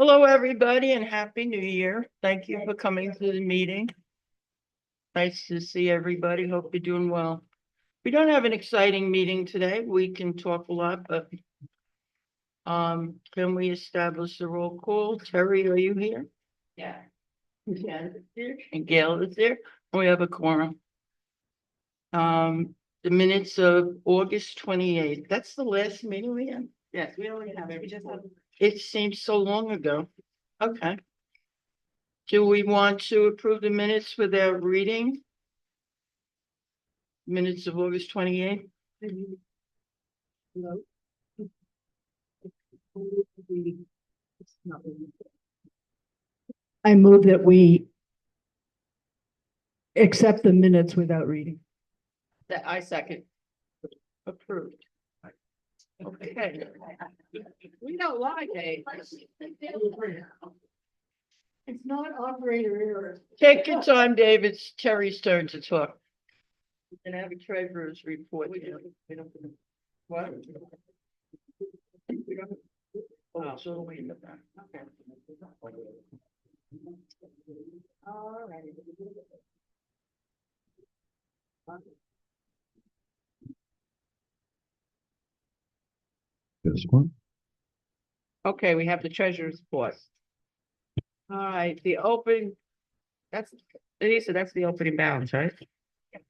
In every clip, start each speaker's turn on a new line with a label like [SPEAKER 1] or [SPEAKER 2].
[SPEAKER 1] Hello, everybody, and Happy New Year. Thank you for coming to the meeting. Nice to see everybody. Hope you're doing well. We don't have an exciting meeting today. We can talk a lot, but can we establish the roll call? Terry, are you here?
[SPEAKER 2] Yeah.
[SPEAKER 1] Janet is here, and Gail is there. We have a quorum. The minutes of August 28th. That's the last meeting we had.
[SPEAKER 2] Yes, we only have it. We just have.
[SPEAKER 1] It seems so long ago. Okay. Do we want to approve the minutes without reading? Minutes of August 28th?
[SPEAKER 2] No.
[SPEAKER 3] I move that we accept the minutes without reading.
[SPEAKER 2] That I second.
[SPEAKER 1] Approved. Okay.
[SPEAKER 2] We don't lie, Dave.
[SPEAKER 3] It's not operator error.
[SPEAKER 1] Take your time, Dave. It's Terry's turn to talk. And have a treasurer's report. What? Oh, so we in the back. Okay.
[SPEAKER 2] All right.
[SPEAKER 4] This one?
[SPEAKER 2] Okay, we have the treasurer's report. All right, the open, that's, Anissa, that's the opening balance, right?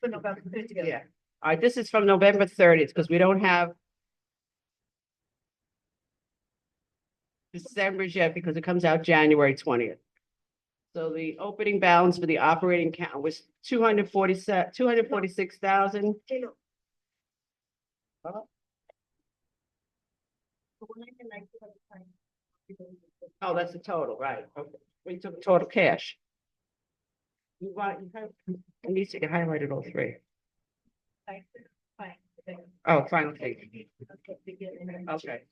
[SPEAKER 3] For November 30th.
[SPEAKER 2] Yeah. All right, this is from November 30th, because we don't have December's yet, because it comes out January 20th. So the opening balance for the operating account was 246,000. Oh, that's the total, right? Okay. We took total cash. You want, you have, Anissa can highlight all three. Oh, final page. Okay.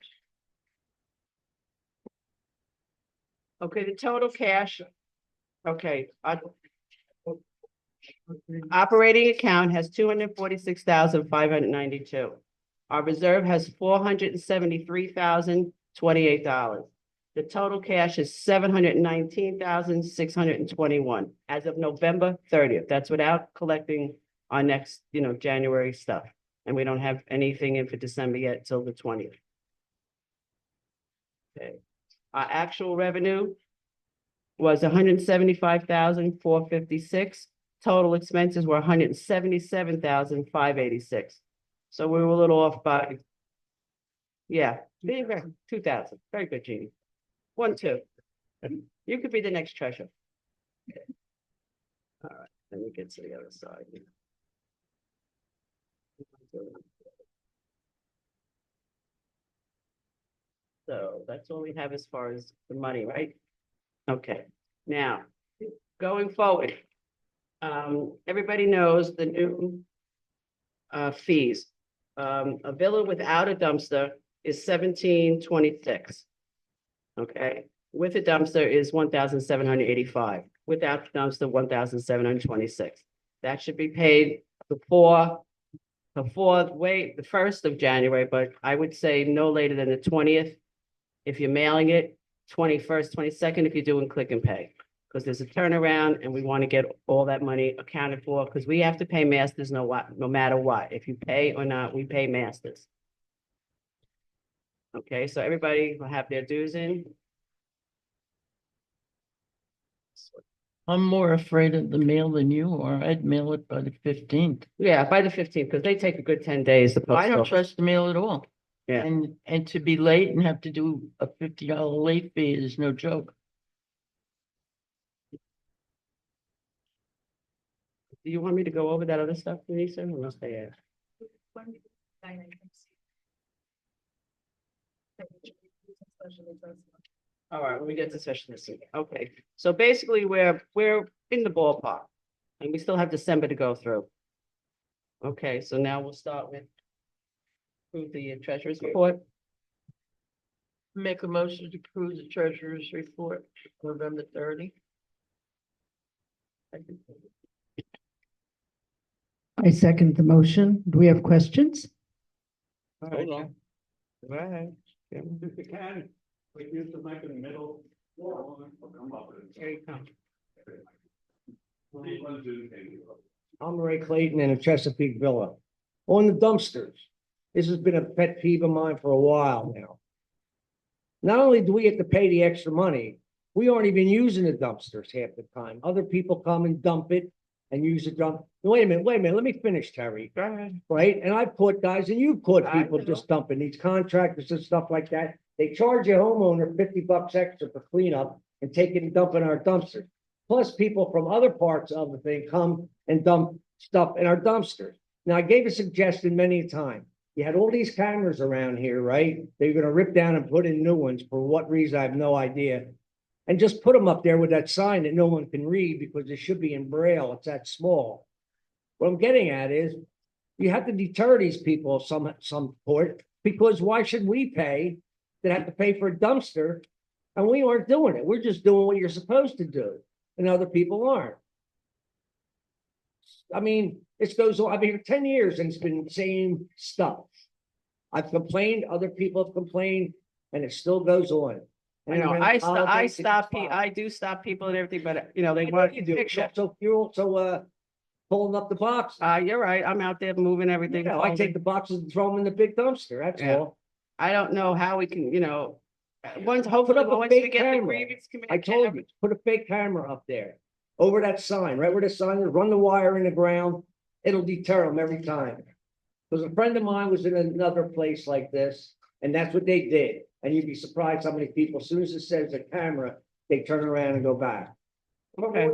[SPEAKER 2] Okay, the total cash. Okay. Operating account has 246,592. Our reserve has $473,028. The total cash is $719,621 as of November 30th. That's without collecting our next, January stuff. And we don't have anything in for December yet till the 20th. Okay. Our actual revenue was 175,456. Total expenses were 177,586. So we were a little off by, yeah, 2,000. Very good, Jeannie. 1, 2. You could be the next treasurer. All right, let me get to the other side. So that's all we have as far as the money, right? Okay, now, going forward, everybody knows the new fees. A villa without a dumpster is $1,726. Okay, with a dumpster is $1,785. Without the dumpster, $1,726. That should be paid before the 1st of January, but I would say no later than the 20th. If you're mailing it, 21st, 22nd, if you're doing click and pay. Because there's a turnaround and we want to get all that money accounted for, because we have to pay masters no matter what. If you pay or not, we pay masters. Okay, so everybody will have their dues in.
[SPEAKER 1] I'm more afraid of the mail than you are. I'd mail it by the 15th.
[SPEAKER 2] Yeah, by the 15th, because they take a good 10 days to post.
[SPEAKER 1] I don't trust the mail at all.
[SPEAKER 2] Yeah.
[SPEAKER 1] And to be late and have to do a $50 late fee is no joke.
[SPEAKER 2] Do you want me to go over that other stuff, Lisa, or must I ask? All right, when we get to session this evening. Okay, so basically we're in the ballpark and we still have December to go through. Okay, so now we'll start with approve the treasurer's report.
[SPEAKER 1] Make a motion to approve the treasurer's report, November 30.
[SPEAKER 3] I second the motion. Do we have questions?
[SPEAKER 2] Hold on. Go ahead.
[SPEAKER 4] If you can, we use the mic in the middle.
[SPEAKER 2] Here you come.
[SPEAKER 4] I'm Ray Clayton in a Chesapeake Villa. On the dumpsters, this has been a pet peeve of mine for a while now. Not only do we have to pay the extra money, we aren't even using the dumpsters half the time. Other people come and dump it and use the dump. Wait a minute, let me finish, Terry.
[SPEAKER 2] Go ahead.
[SPEAKER 4] Right? And I've caught guys and you've caught
[SPEAKER 2] I
[SPEAKER 4] people
[SPEAKER 2] know.
[SPEAKER 4] just dumping, these contractors and stuff like that. They charge a homeowner $50 extra for cleanup and take it and dump in our dumpsters. Plus, people from other parts of the thing come and dump stuff in our dumpsters. Now, I gave a suggestion many a time. You had all these cameras around here, right? They're gonna rip down and put in new ones. For what reason, I have no idea. And just put them up there with that sign that no one can read because it should be in Braille. It's that small. What I'm getting at is you have to deter these people of some point, because why should we pay that have to pay for a dumpster? And we aren't doing it. We're just doing what you're supposed to do, and other people aren't. I mean, this goes on. I've been here 10 years and it's been the same stuff. I've complained, other people have complained, and it still goes on.
[SPEAKER 2] I know,
[SPEAKER 4] And
[SPEAKER 2] I
[SPEAKER 4] then holidays,
[SPEAKER 2] stop,
[SPEAKER 4] it's fine.
[SPEAKER 2] I do stop people and everything, but you know, they
[SPEAKER 4] I know
[SPEAKER 2] want
[SPEAKER 4] you
[SPEAKER 2] a
[SPEAKER 4] do.
[SPEAKER 2] picture.
[SPEAKER 4] So you're also pulling up the boxes.
[SPEAKER 2] You're right, I'm out there moving everything.
[SPEAKER 4] Yeah, I take the boxes and throw them in the big dumpster, that's
[SPEAKER 2] Yeah.
[SPEAKER 4] all.
[SPEAKER 2] I don't know how we can, once,
[SPEAKER 4] Put
[SPEAKER 2] hopefully,
[SPEAKER 4] up a
[SPEAKER 2] once we
[SPEAKER 4] fake
[SPEAKER 2] get the
[SPEAKER 4] camera.
[SPEAKER 2] grievance committee.
[SPEAKER 4] I told you, put a fake camera up there, over that sign, right where the sign is, run the wire in the ground. It'll deter them every time. Because a friend of mine was in another place like this, and that's what they did. And you'd be surprised how many people, as soon as it says a camera, they turn around and go back.
[SPEAKER 2] Okay.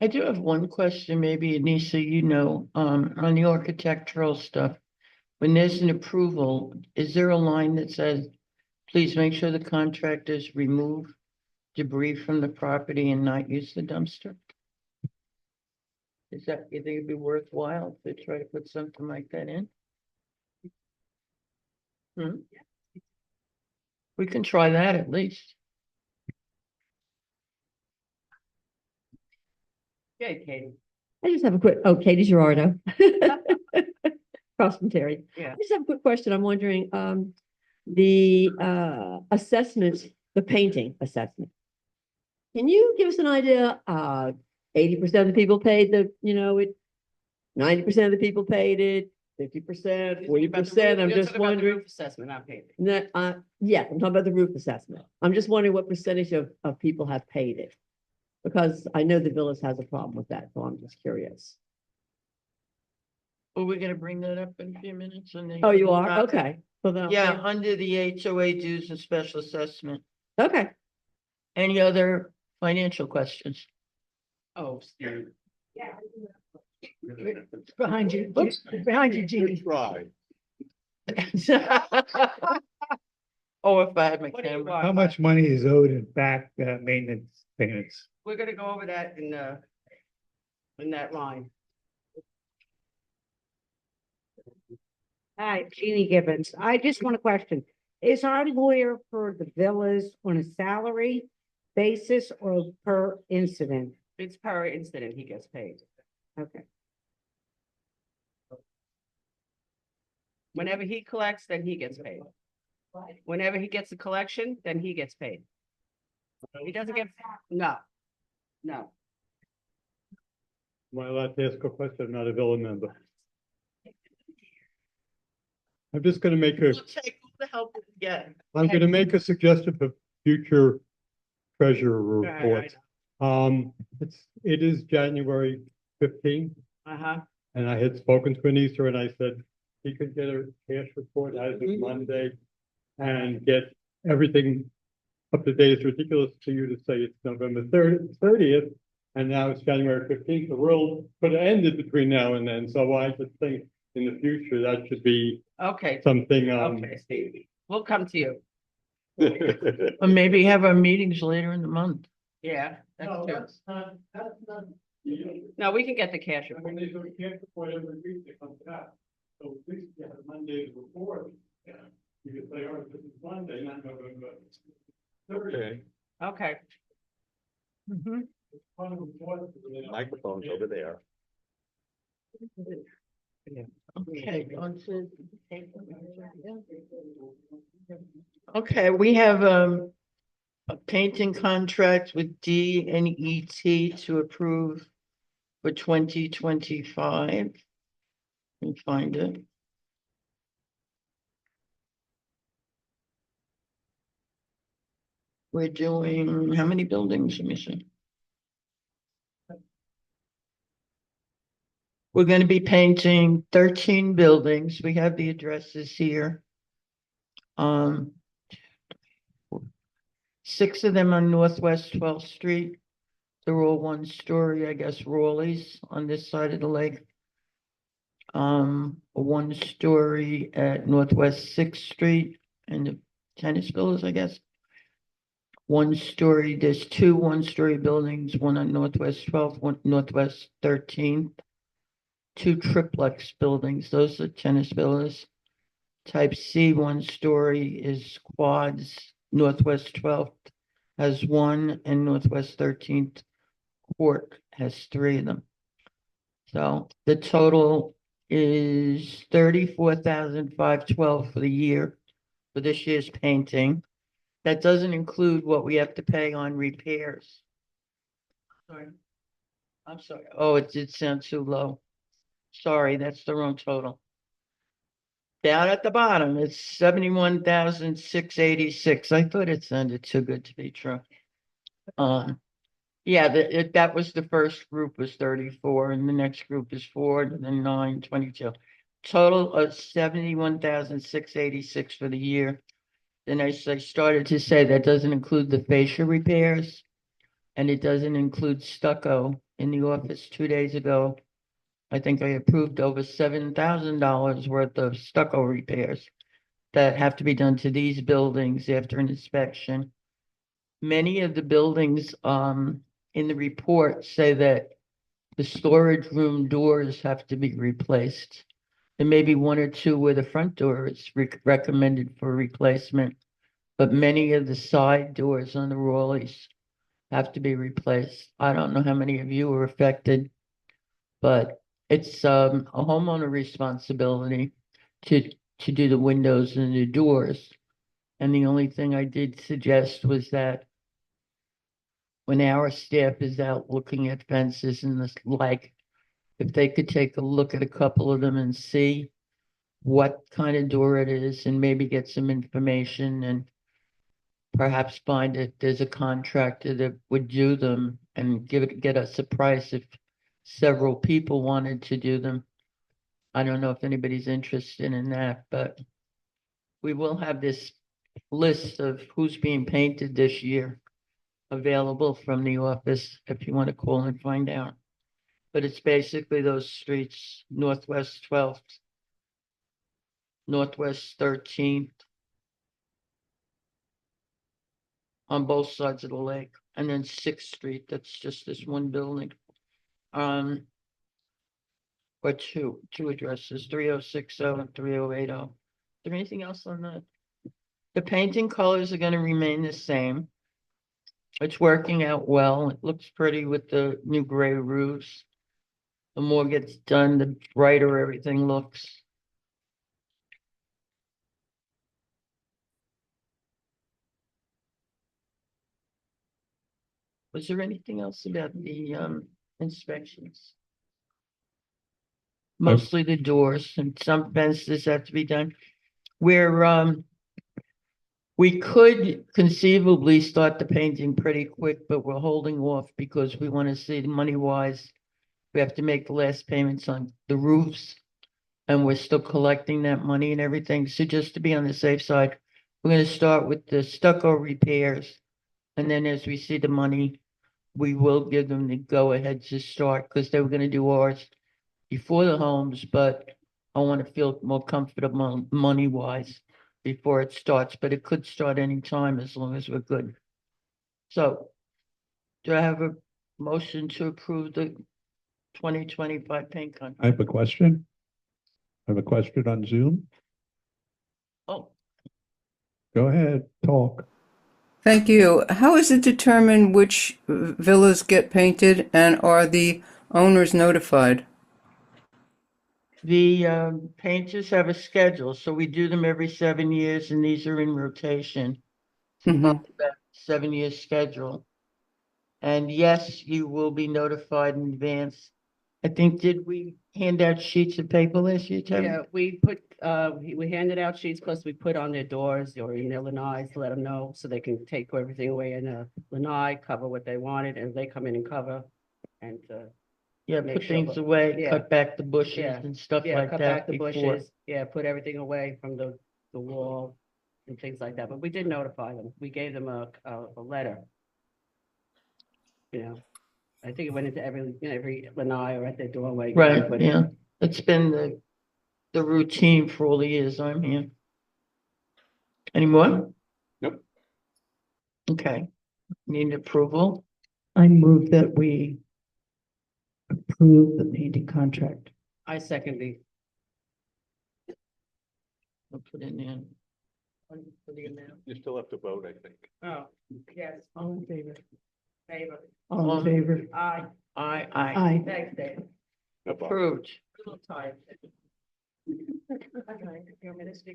[SPEAKER 1] I do have one question, maybe Anissa, on the architectural stuff. When there's an approval, is there a line that says, please make sure the contractors remove debris from the property and not use the dumpster? You think it'd be worthwhile to try to put something like that in? We can try that at least.
[SPEAKER 2] Okay, Katie.
[SPEAKER 5] I just have a quick, Katie Gerardo. Across from Terry.
[SPEAKER 2] Yeah.
[SPEAKER 5] I just have a quick question. I'm wondering, the assessments, the painting assessment. Can you give us an idea? 80% of the people paid it, 90% of the people paid it, 50%, 40%. I'm just wondering.
[SPEAKER 2] Assessment, not paid.
[SPEAKER 5] Yeah, I'm talking about the roof assessment. I'm just wondering what percentage of people have paid it. Because I know the Villas has a problem with that, so I'm just curious.
[SPEAKER 1] Are we gonna bring that up in a few minutes?
[SPEAKER 5] Oh, you are? Okay. Well, then I'll
[SPEAKER 1] Yeah,
[SPEAKER 5] say-
[SPEAKER 1] under the HOA dues and special assessment.
[SPEAKER 5] Okay.
[SPEAKER 1] Any other financial questions?
[SPEAKER 2] Oh, Steve.
[SPEAKER 3] Behind you, Jeannie.
[SPEAKER 1] Oh, if I had my
[SPEAKER 2] What do you
[SPEAKER 1] camera.
[SPEAKER 2] want?
[SPEAKER 6] How much money is owed in back maintenance payments?
[SPEAKER 2] We're gonna go over that in that line.
[SPEAKER 7] Hi, Jeannie Gibbons. I just want a question. Is our lawyer for the villas on a salary basis or per incident?
[SPEAKER 2] It's per incident he gets paid.
[SPEAKER 7] Okay.
[SPEAKER 2] Whenever he collects, then he gets paid. Whenever he gets a collection, then he gets paid. He doesn't get, no. No.
[SPEAKER 6] Am I allowed to ask a question? I'm not a villa member. I'm just gonna make a,
[SPEAKER 1] We'll take all the help we can get.
[SPEAKER 6] I'm gonna make a suggestion for future treasurer reports. It is January 15th,
[SPEAKER 2] Uh-huh.
[SPEAKER 6] and I had spoken to Anissa and I said he could get a cash report as of Monday and get everything up to date. It's ridiculous for you to say it's November 30th, and now it's January 15th. The world could have ended between now and then, so I just think in the future that should be
[SPEAKER 2] Okay,
[SPEAKER 6] something,
[SPEAKER 2] okay, Steve. We'll come to you.
[SPEAKER 1] Or maybe have our meetings later in the month.
[SPEAKER 2] Yeah, that's
[SPEAKER 6] No,
[SPEAKER 2] true.
[SPEAKER 6] that's not.
[SPEAKER 2] No, we can get the cash
[SPEAKER 6] I
[SPEAKER 2] report.
[SPEAKER 6] mean, they do a cash report every week that comes out. So at least you have Monday before, yeah, you could say, oh, this is Monday, not November. Okay.
[SPEAKER 2] Okay.
[SPEAKER 8] Microphone's over there.
[SPEAKER 1] Okay. Okay, we have a painting contract with D and ET to approve for 2025. Let me find it. We're doing, how many buildings, let me see. We're gonna be painting 13 buildings. We have the addresses here. 6 of them on Northwest 12th Street. They're all 1-story, I guess, Rawleys on this side of the lake. A 1-story at Northwest 6th Street and the tennis villas, I guess. 1-story, there's 2 1-story buildings, one on Northwest 12th, one Northwest 13th. 2 triplex buildings, those are tennis villas. Type C 1-story is quads, Northwest 12th has 1 and Northwest 13th Court has 3 of them. So the total is 34,512 for the year for this year's painting. That doesn't include what we have to pay on repairs. Sorry. I'm sorry. Oh, it did sound too low. Sorry, that's the wrong total. Down at the bottom, it's 71,686. I thought it sounded too good to be true. Yeah, that was the first group was 34 and the next group is 4 and then 9, 22. Total of 71,686 for the year. Then I started to say that doesn't include the fascia repairs and it doesn't include stucco. In the office 2 days ago, I think I approved over $7,000 worth of stucco repairs that have to be done to these buildings after an inspection. Many of the buildings in the report say that the storage room doors have to be replaced. There may be 1 or 2 where the front door is recommended for replacement, but many of the side doors on the Rawleys have to be replaced. I don't know how many of you were affected, but it's a homeowner responsibility to do the windows and the doors. And the only thing I did suggest was that when our staff is out looking at fences and this like, if they could take a look at a couple of them and see what kind of door it is and maybe get some information and perhaps find if there's a contractor that would do them and get us a price if several people wanted to do them. I don't know if anybody's interested in that, but we will have this list of who's being painted this year available from the office if you want to call and find out. But it's basically those streets, Northwest 12th, Northwest 13th, on both sides of the lake, and then 6th Street, that's just this one building. Or two addresses, 3060 and 3080. Is there anything else on that? The painting colors are gonna remain the same. It's working out well. It looks pretty with the new gray roofs. The more gets done, the brighter everything looks. Was there anything else about the inspections? Mostly the doors and some fences have to be done. We could conceivably start the painting pretty quick, but we're holding off because we want to see the money wise. We have to make the last payments on the roofs. And we're still collecting that money and everything. So just to be on the safe side, we're gonna start with the stucco repairs. And then as we see the money, we will give them the go ahead to start because they were gonna do ours before the homes, but I want to feel more comfortable money wise before it starts, but it could start anytime as long as we're good. So do I have a motion to approve the 2025 paint
[SPEAKER 8] I
[SPEAKER 1] contract?
[SPEAKER 8] have a question. I have a question on Zoom.
[SPEAKER 1] Oh,
[SPEAKER 8] Go ahead, talk.
[SPEAKER 9] Thank you. How is it determined which villas get painted and are the owners notified?
[SPEAKER 1] the painters have a schedule, so we do them every 7 years and these are in rotation.
[SPEAKER 9] Mhm.
[SPEAKER 1] About 7-year schedule. And yes, you will be notified in advance. I think, did we hand out sheets of paper last year, Terry?
[SPEAKER 2] Yeah, we put, we handed out sheets, plus we put on their doors or in their lanai to let them know, so they can take everything away in a lanai, cover what they wanted, and they come in and cover. And,
[SPEAKER 1] Yeah,
[SPEAKER 2] make
[SPEAKER 1] put
[SPEAKER 2] sure,
[SPEAKER 1] things
[SPEAKER 2] but-
[SPEAKER 1] away,
[SPEAKER 2] yeah.
[SPEAKER 1] cut back the bushes
[SPEAKER 2] Yeah.
[SPEAKER 1] and stuff
[SPEAKER 2] yeah,
[SPEAKER 1] like
[SPEAKER 2] cut
[SPEAKER 1] that
[SPEAKER 2] back the
[SPEAKER 1] before.
[SPEAKER 2] bushes, yeah, put everything away from the wall and things like that, but we did notify them. We gave them a letter. You know, I think it went into every lanai or at their doorway.
[SPEAKER 1] Right,
[SPEAKER 2] but-
[SPEAKER 1] yeah. It's been the routine for all the years I'm here. Any more?
[SPEAKER 8] Nope.
[SPEAKER 1] Okay. Need approval?
[SPEAKER 3] I move that we approve the painting contract.
[SPEAKER 2] I second the,
[SPEAKER 1] I'll put in there. For the amount.
[SPEAKER 8] You still have to vote, I think.
[SPEAKER 2] oh, yes,
[SPEAKER 3] All in favor?
[SPEAKER 2] favor,
[SPEAKER 3] All in favor?
[SPEAKER 2] aye,
[SPEAKER 1] Aye.
[SPEAKER 3] Aye.
[SPEAKER 2] thanks, Dave.
[SPEAKER 8] No problem.
[SPEAKER 1] Approved.
[SPEAKER 2] Little tired.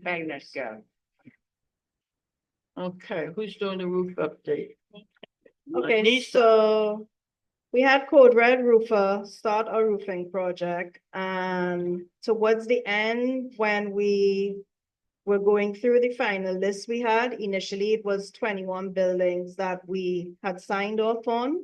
[SPEAKER 2] Bang, let's go.
[SPEAKER 1] Okay, who's doing the roof update?
[SPEAKER 10] Okay,
[SPEAKER 1] Lisa.
[SPEAKER 10] so we had Code Red Roofer start a roofing project, and towards the end, when we were going through the final list we had, initially it was 21 buildings that we had signed off on.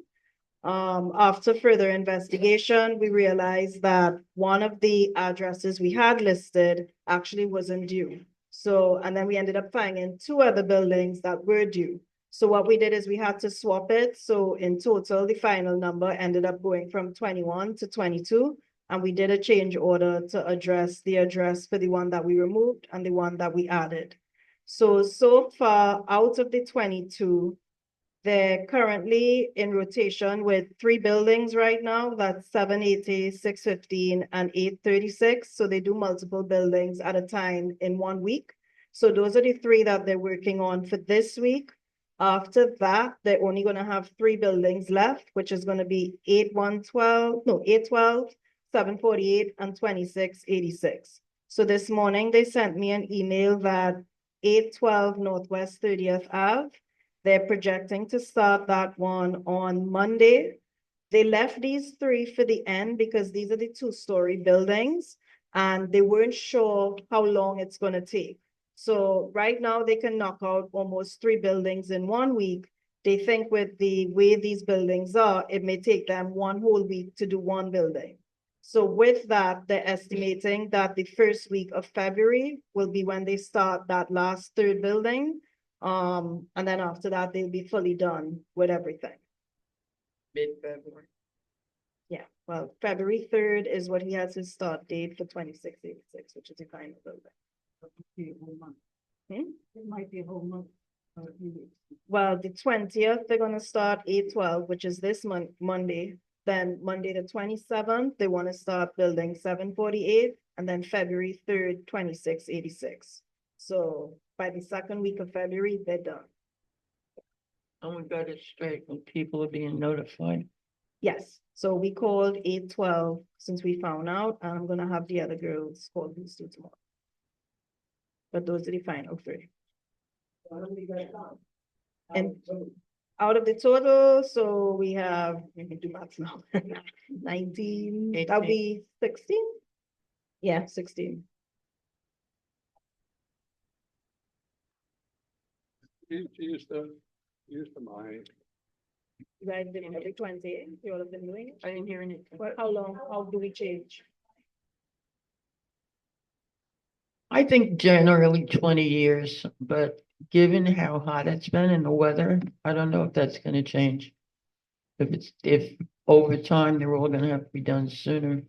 [SPEAKER 10] After further investigation, we realized that one of the addresses we had listed actually wasn't due. So, and then we ended up finding 2 other buildings that were due. So what we did is we had to swap it. So in total, the final number ended up going from 21 to 22. And we did a change order to address the address for the one that we removed and the one that we added. So far, out of the 22, they're currently in rotation with 3 buildings right now. That's 780, 615, and 836. So they do multiple buildings at a time in 1 week. So those are the 3 that they're working on for this week. After that, they're only gonna have 3 buildings left, which is gonna be 812, 748, and 2686. So this morning, they sent me an email that 812 Northwest 30th Ave, they're projecting to start that one on Monday. They left these 3 for the end because these are the 2-story buildings and they weren't sure how long it's gonna take. So right now they can knock out almost 3 buildings in 1 week. They think with the way these buildings are, it may take them 1 whole week to do 1 building. So with that, they're estimating that the first week of February will be when they start that last 3rd building. And then after that, they'll be fully done with everything.
[SPEAKER 1] Mid-February.
[SPEAKER 10] Yeah, well, February 3rd is what he has his start date for 2686, which is the final building. Hmm?
[SPEAKER 7] It might be a whole month.
[SPEAKER 10] Well, the 20th, they're gonna start 812, which is this Monday. Then Monday, the 27th, they wanna start building 748, and then February 3rd, 2686. So by the 2nd week of February, they're done.
[SPEAKER 1] And we got it straight when people are being notified.
[SPEAKER 10] Yes, so we called 812 since we found out, and I'm gonna have the other girls call these 2 tomorrow. But those are the final 3. And out of the total, so we have, let me do math now, 19, that'll be 16? Yeah, 16.
[SPEAKER 8] Use the mind.
[SPEAKER 10] You guys did it every 20, you all have been doing it?
[SPEAKER 1] I didn't hear anything.
[SPEAKER 10] How long, how do we change?
[SPEAKER 1] I think generally 20 years, but given how hot it's been and the weather, I don't know if that's gonna change. If over time, they're all gonna have to be done sooner.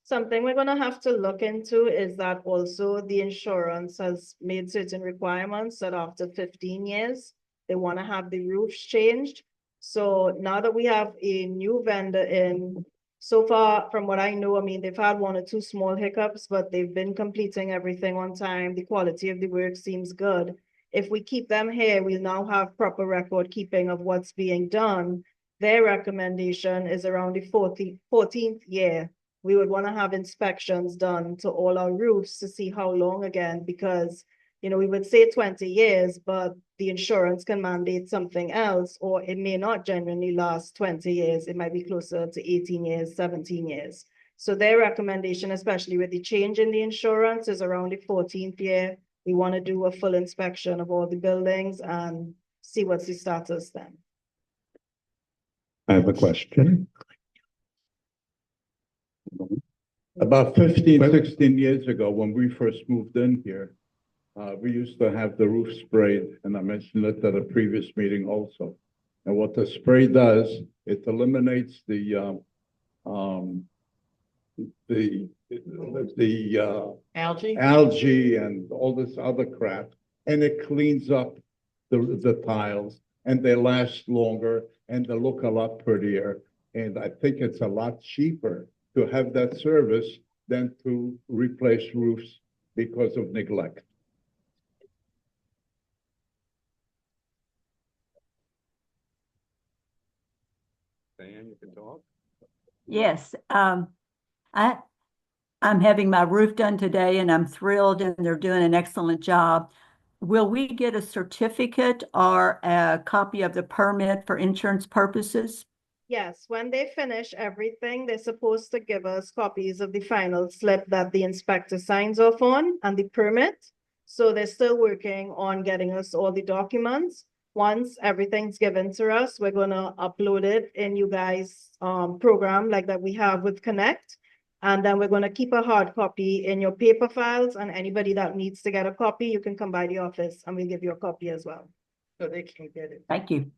[SPEAKER 10] Something we're gonna have to look into is that also the insurance has made certain requirements that after 15 years, they wanna have the roofs changed. So now that we have a new vendor in, so far, from what I know, I mean, they've had 1 or 2 small hiccups, but they've been completing everything on time. The quality of the work seems good. If we keep them here, we'll now have proper record keeping of what's being done. Their recommendation is around the 14th year. We would want to have inspections done to all our roofs to see how long again, because You know, we would say 20 years, but the insurance can mandate something else, or it may not genuinely last 20 years. It might be closer to 18 years, 17 years. So their recommendation, especially with the change in the insurance, is around the 14th year. We want to do a full inspection of all the buildings and see what's the status then.
[SPEAKER 8] I have a question.
[SPEAKER 11] About 15, 16 years ago, when we first moved in here, we used to have the roof sprayed, and I mentioned it at a previous meeting also. And what the spray does, it eliminates the
[SPEAKER 1] Algae?
[SPEAKER 11] algae and all this other crap, and it cleans up the tiles, and they last longer, and they look a lot prettier. And I think it's a lot cheaper to have that service than to replace roofs because of neglect.
[SPEAKER 8] Diane, you can talk.
[SPEAKER 12] Yes, I'm having my roof done today and I'm thrilled and they're doing an excellent job. Will we get a certificate or a copy of the permit for insurance purposes?
[SPEAKER 10] Yes, when they finish everything, they're supposed to give us copies of the final slip that the inspector signs off on and the permit. So they're still working on getting us all the documents. Once everything's given to us, we're gonna upload it in you guys' program like that we have with Connect. And then we're gonna keep a hard copy in your paper files, and anybody that needs to get a copy, you can come by the office and we'll give you a copy as well.
[SPEAKER 1] So they can get it.
[SPEAKER 12] Thank you.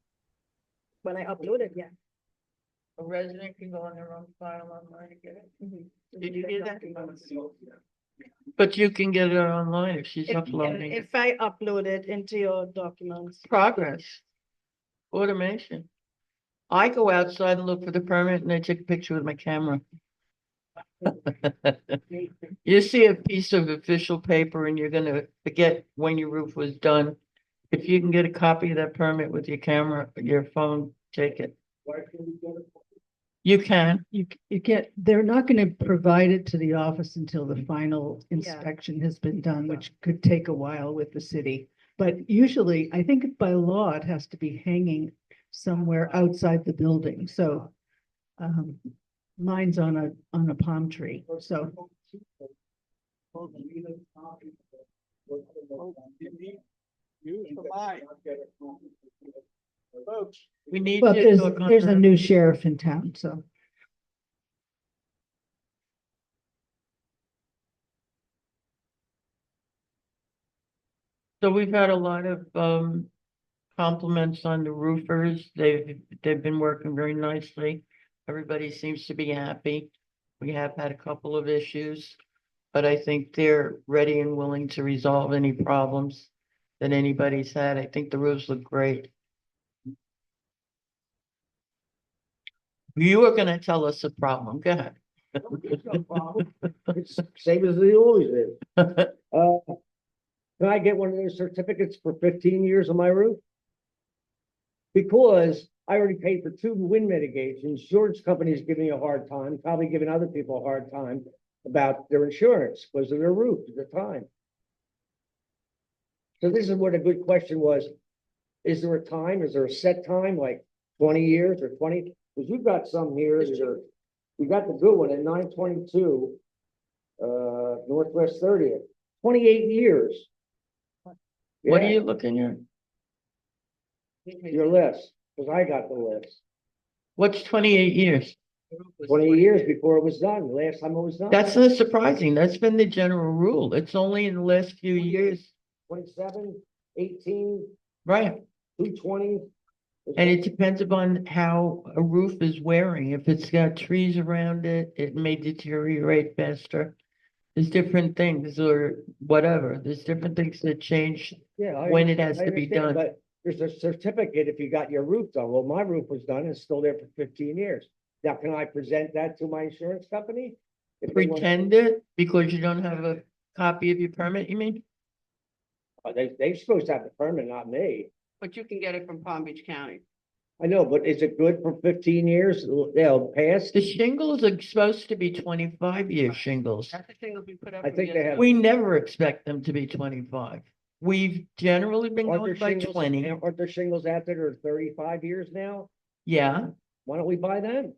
[SPEAKER 10] When I upload it, yeah.
[SPEAKER 1] A resident can go on their own file online and get it. Did you get that? But you can get it online if she's uploading it.
[SPEAKER 10] If I upload it into your documents.
[SPEAKER 1] Progress. Automation. I go outside and look for the permit and I take a picture with my camera. You see a piece of official paper and you're gonna forget when your roof was done. If you can get a copy of that permit with your camera, your phone, take it. You can.
[SPEAKER 3] You get, they're not gonna provide it to the office until the final inspection has been done, which could take a while with the city. But usually, I think by law, it has to be hanging somewhere outside the building, so mine's on a palm tree, so.
[SPEAKER 1] We need
[SPEAKER 3] But
[SPEAKER 1] to talk on
[SPEAKER 3] there's a
[SPEAKER 1] that.
[SPEAKER 3] new sheriff in town, so.
[SPEAKER 1] So we've had a lot of compliments on the roofers. They've been working very nicely. Everybody seems to be happy. We have had a couple of issues, but I think they're ready and willing to resolve any problems that anybody's had. I think the roofs look great. You were gonna tell us a problem. Go ahead.
[SPEAKER 4] It's same as they always is. Can I get one of those certificates for 15 years on my roof? Because I already paid for 2 wind mitigations. Insurance companies give me a hard time, probably giving other people a hard time about their insurance because of their roof at the time. So this is what a good question was. Is there a time? Is there a set time, like 20 years or 20? Because we've got some here that are, we got the good one at 922 Northwest 30th, 28 years.
[SPEAKER 1] What are
[SPEAKER 4] Yeah,
[SPEAKER 1] you looking at?
[SPEAKER 4] your list, because I got the list.
[SPEAKER 1] What's 28 years?
[SPEAKER 4] 28 years before it was done, the last time it was done.
[SPEAKER 1] That's not surprising. That's been the general rule. It's only in the last few years.
[SPEAKER 4] 27, 18,
[SPEAKER 1] Right.
[SPEAKER 4] 220.
[SPEAKER 1] And it depends upon how a roof is wearing. If it's got trees around it, it may deteriorate faster. There's different things or whatever. There's different things that change.
[SPEAKER 4] Yeah. I
[SPEAKER 1] when it
[SPEAKER 4] understand-
[SPEAKER 1] has
[SPEAKER 4] I
[SPEAKER 1] to be
[SPEAKER 4] understand,
[SPEAKER 1] done.
[SPEAKER 4] But there's a certificate if you got your roof done. Well, my roof was done. It's still there for 15 years. Now, can I present that to my insurance company? If they want-
[SPEAKER 1] Pretend it because you don't have a copy of your permit, you mean?
[SPEAKER 4] They're supposed to have the permit, not me.
[SPEAKER 2] But you can get it from Palm Beach County.
[SPEAKER 4] I know, but is it good for 15 years? They'll pass?
[SPEAKER 1] The shingles are supposed to be 25-year shingles.
[SPEAKER 2] That's the thing that we put up.
[SPEAKER 4] I think they have.
[SPEAKER 1] We never expect them to be 25. We've generally been
[SPEAKER 4] Aren't there
[SPEAKER 1] going by
[SPEAKER 4] shingles,
[SPEAKER 1] 20.
[SPEAKER 4] aren't there shingles out there that are 35 years now?
[SPEAKER 1] Yeah,
[SPEAKER 4] Why don't we buy them?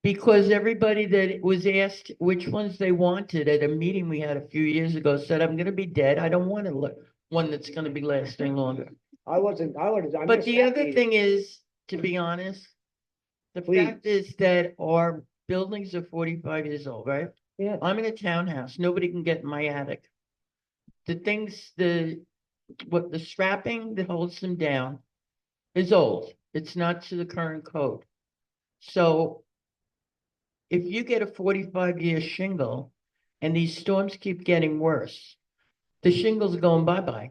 [SPEAKER 1] because everybody that was asked which ones they wanted at a meeting we had a few years ago said, I'm gonna be dead. I don't want one that's gonna be lasting longer.
[SPEAKER 4] I
[SPEAKER 1] But
[SPEAKER 4] missed
[SPEAKER 1] the
[SPEAKER 4] that
[SPEAKER 1] other
[SPEAKER 4] meeting.
[SPEAKER 1] thing is, to be honest, the fact
[SPEAKER 4] Please.
[SPEAKER 1] is that our buildings are 45 years old, right?
[SPEAKER 4] Yeah.
[SPEAKER 1] I'm in a townhouse. Nobody can get in my attic. The things, the strapping that holds them down is old. It's not to the current code. So if you get a 45-year shingle and these storms keep getting worse, the shingles are going bye-bye.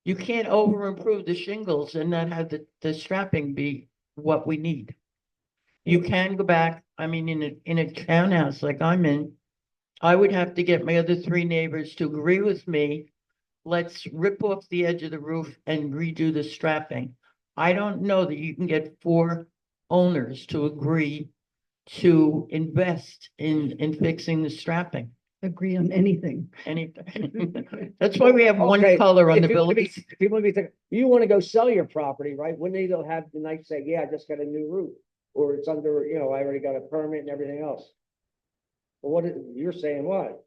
[SPEAKER 1] You can't over improve the shingles and not have the strapping be what we need. You can go back, I mean, in a townhouse like I'm in, I would have to get my other 3 neighbors to agree with me. Let's rip off the edge of the roof and redo the strapping. I don't know that you can get 4 owners to agree to invest in fixing the strapping,
[SPEAKER 3] Agree on anything.
[SPEAKER 1] anything. That's why we have one
[SPEAKER 4] Okay,
[SPEAKER 1] color on
[SPEAKER 4] if
[SPEAKER 1] the
[SPEAKER 4] you wanna be-
[SPEAKER 1] buildings.
[SPEAKER 4] If you want to be, you want to go sell your property, right? Wouldn't they have the night say, yeah, I just got a new roof? Or it's under, I already got a permit and everything else. Well, you're saying what?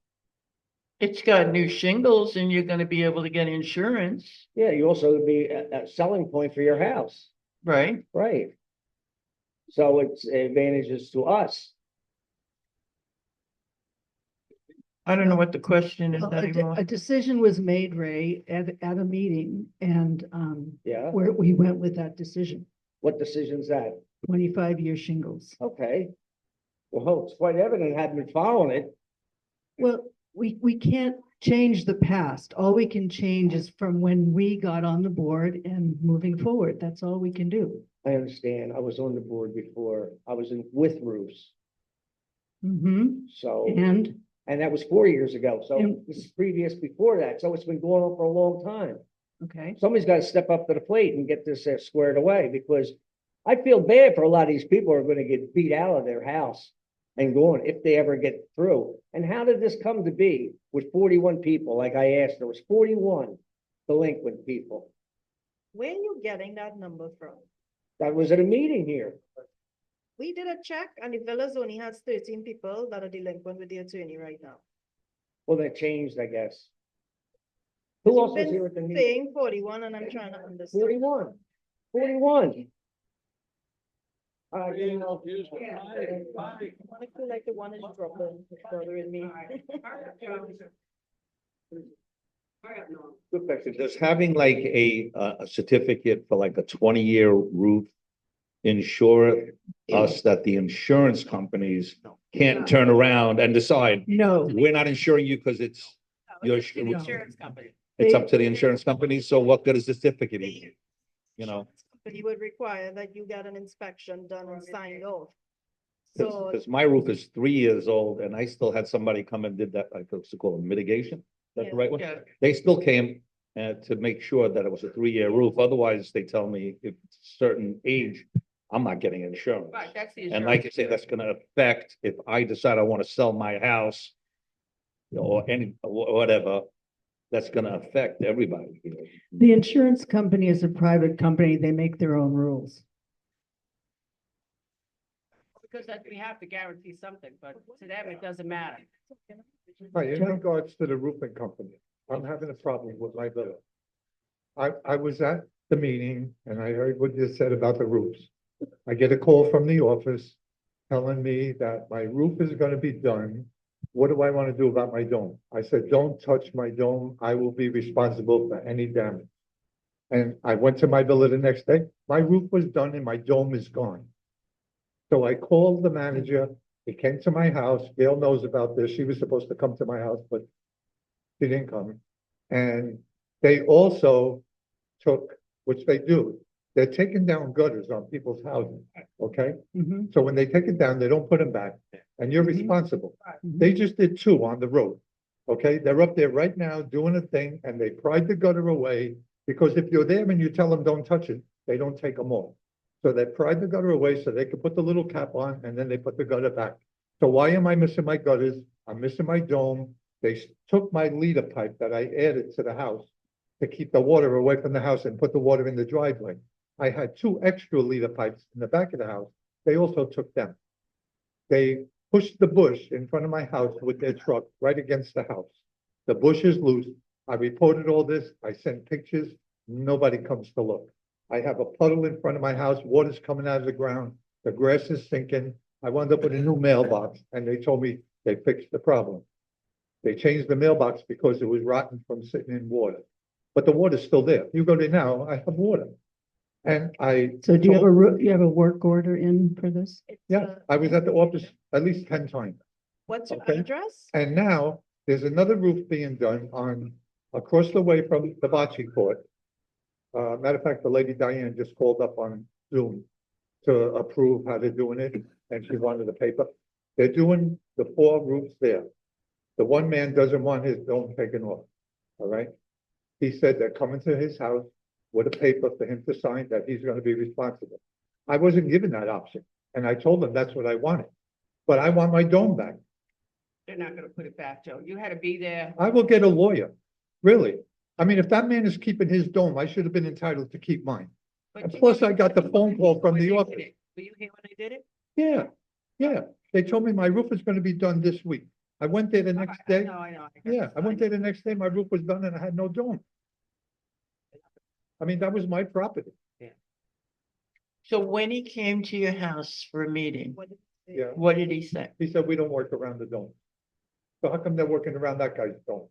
[SPEAKER 1] It's got new shingles and you're gonna be able to get insurance,
[SPEAKER 4] Yeah, you also would be a selling point for your house,
[SPEAKER 1] right?
[SPEAKER 4] right? So it's advantages to us.
[SPEAKER 1] I don't know what the question is
[SPEAKER 3] Well,
[SPEAKER 1] anymore.
[SPEAKER 3] a decision was made, Ray, at a meeting and,
[SPEAKER 4] Yeah,
[SPEAKER 3] where we went with that decision,
[SPEAKER 4] what decision's that?
[SPEAKER 3] 25-year shingles.
[SPEAKER 4] Okay. Well, it's quite evident I hadn't been following it.
[SPEAKER 3] Well, we can't change the past. All we can change is from when we got on the board and moving forward. That's all we can do.
[SPEAKER 4] I understand. I was on the board before. I was with roofs,
[SPEAKER 3] Mm-hmm.
[SPEAKER 4] so.
[SPEAKER 3] And
[SPEAKER 4] And that was 4 years ago, so
[SPEAKER 3] And-
[SPEAKER 4] this is previous before that, so it's been going on for a long time.
[SPEAKER 3] okay,
[SPEAKER 4] Somebody's got to step up to the plate and get this squared away, because I feel bad for a lot of these people who are gonna get beat out of their house and going, if they ever get through. And how did this come to be with 41 people? Like I asked, there was 41 delinquent people.
[SPEAKER 10] Where are you getting that number from?
[SPEAKER 4] That was at a meeting here.
[SPEAKER 10] We did a check and the villas only has 13 people that are delinquent with the attorney right now.
[SPEAKER 4] Well, that changed, I guess. Who
[SPEAKER 10] You've
[SPEAKER 4] else was
[SPEAKER 10] been
[SPEAKER 4] here at the meeting?
[SPEAKER 10] Saying 41 and I'm trying to understand.
[SPEAKER 4] 41. 41. You know,
[SPEAKER 10] I feel like the one is dropping, it's bothering me.
[SPEAKER 8] Good question. Does having like a certificate for like a 20-year roof ensure us that the insurance companies can't turn around and decide,
[SPEAKER 3] no,
[SPEAKER 8] we're not insuring you because it's your,
[SPEAKER 2] Insurance company.
[SPEAKER 8] it's up to the insurance company, so what good is the certificate even? You know,
[SPEAKER 10] But you would require that you get an inspection done and signed off. So,
[SPEAKER 8] because my roof is 3 years old and I still had somebody come and did that, like, what's it called, mitigation? That's the
[SPEAKER 10] Yeah.
[SPEAKER 8] right one?
[SPEAKER 1] Yeah.
[SPEAKER 8] They still came to make sure that it was a 3-year roof. Otherwise, they tell me if it's a certain age, I'm not getting insurance.
[SPEAKER 2] Right, that's the
[SPEAKER 8] And like
[SPEAKER 2] insurance.
[SPEAKER 8] you say, that's gonna affect if I decide I want to sell my house or any, whatever, that's gonna affect everybody.
[SPEAKER 3] the insurance company is a private company. They make their own rules.
[SPEAKER 2] Because that we have to guarantee something, but to them, it doesn't matter.
[SPEAKER 6] Right, in regards to the roofing company, I'm having a problem with my villa. I was at the meeting and I heard what you said about the roofs. I get a call from the office telling me that my roof is gonna be done. What do I wanna do about my dome? I said, don't touch my dome. I will be responsible for any damage. And I went to my villa the next day. My roof was done and my dome is gone. So I called the manager. He came to my house. Gail knows about this. She was supposed to come to my house, but she didn't come. And they also took, which they do, they're taking down gutters on people's houses, okay?
[SPEAKER 3] Mhm.
[SPEAKER 6] So when they take it down, they don't put them back, and you're responsible. They just did 2 on the road, okay? They're up there right now doing a thing, and they pried the gutter away, because if you're there and you tell them don't touch it, they don't take them off. So they pried the gutter away so they could put the little cap on, and then they put the gutter back. So why am I missing my gutters? I'm missing my dome. They took my leader pipe that I added to the house to keep the water away from the house and put the water in the driveway. I had 2 extra liter pipes in the back of the house. They also took them. They pushed the bush in front of my house with their truck right against the house. The bush is loose. I reported all this. I sent pictures. Nobody comes to look. I have a puddle in front of my house. Water's coming out of the ground. The grass is sinking. I wound up with a new mailbox and they told me they fixed the problem. They changed the mailbox because it was rotten from sitting in water. But the water's still there. You go there now, I have water. And
[SPEAKER 3] So do you have you have a work order in for this?
[SPEAKER 6] yeah, I was at the office at least 10 times.
[SPEAKER 10] What's your
[SPEAKER 6] Okay.
[SPEAKER 10] address?
[SPEAKER 6] And now there's another roof being done across the way from the bocce court. Matter of fact, the lady Diane just called up on Zoom to approve how they're doing it, and she wanted the paper. They're doing the 4 roofs there. The one man doesn't want his dome taken off, all right? He said they're coming to his house with a paper for him to sign that he's gonna be responsible. I wasn't given that option, and I told him that's what I wanted. But I want my dome back.
[SPEAKER 2] They're not gonna put it back, Joe. You had to be there.
[SPEAKER 6] I will get a lawyer, really. I mean, if that man is keeping his dome, I should have been entitled to keep mine.
[SPEAKER 2] But
[SPEAKER 6] And
[SPEAKER 2] you
[SPEAKER 6] plus,
[SPEAKER 2] were-
[SPEAKER 6] I got the phone call from
[SPEAKER 2] when
[SPEAKER 6] the
[SPEAKER 2] they did
[SPEAKER 6] office.
[SPEAKER 2] it. Were you here when they did it?
[SPEAKER 6] Yeah, yeah. They told me my roof is gonna be done this week. I went there the next day.
[SPEAKER 2] I know.
[SPEAKER 6] Yeah, I went there the next day, my roof was done and I had no dome. I mean, that was my property.
[SPEAKER 1] So when he came to your house for a meeting,
[SPEAKER 6] Yeah,
[SPEAKER 1] what did he say?
[SPEAKER 6] he said, we don't work around the dome. So how come they're working around that guy's dome?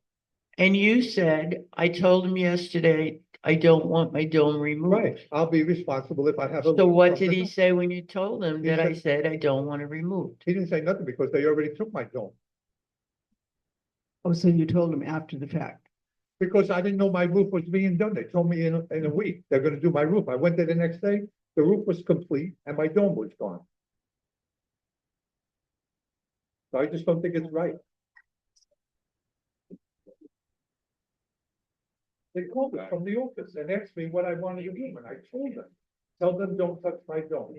[SPEAKER 1] And you said, I told him yesterday, I don't want my dome removed.
[SPEAKER 6] Right, I'll be responsible if I have a.
[SPEAKER 1] So
[SPEAKER 6] leak
[SPEAKER 1] what
[SPEAKER 6] from
[SPEAKER 1] did
[SPEAKER 6] the
[SPEAKER 1] he
[SPEAKER 6] dome.
[SPEAKER 1] say when you told him
[SPEAKER 6] He
[SPEAKER 1] that I
[SPEAKER 6] said-
[SPEAKER 1] said I don't want it removed?
[SPEAKER 6] He didn't say nothing because they already took my dome.
[SPEAKER 3] Oh, so you told him after the fact?
[SPEAKER 6] Because I didn't know my roof was being done. They told me in a week, they're gonna do my roof. I went there the next day, the roof was complete and my dome was gone. So I just don't think it's right. They called me from the office and asked me what I wanted to do, and I told them, tell them don't touch my dome.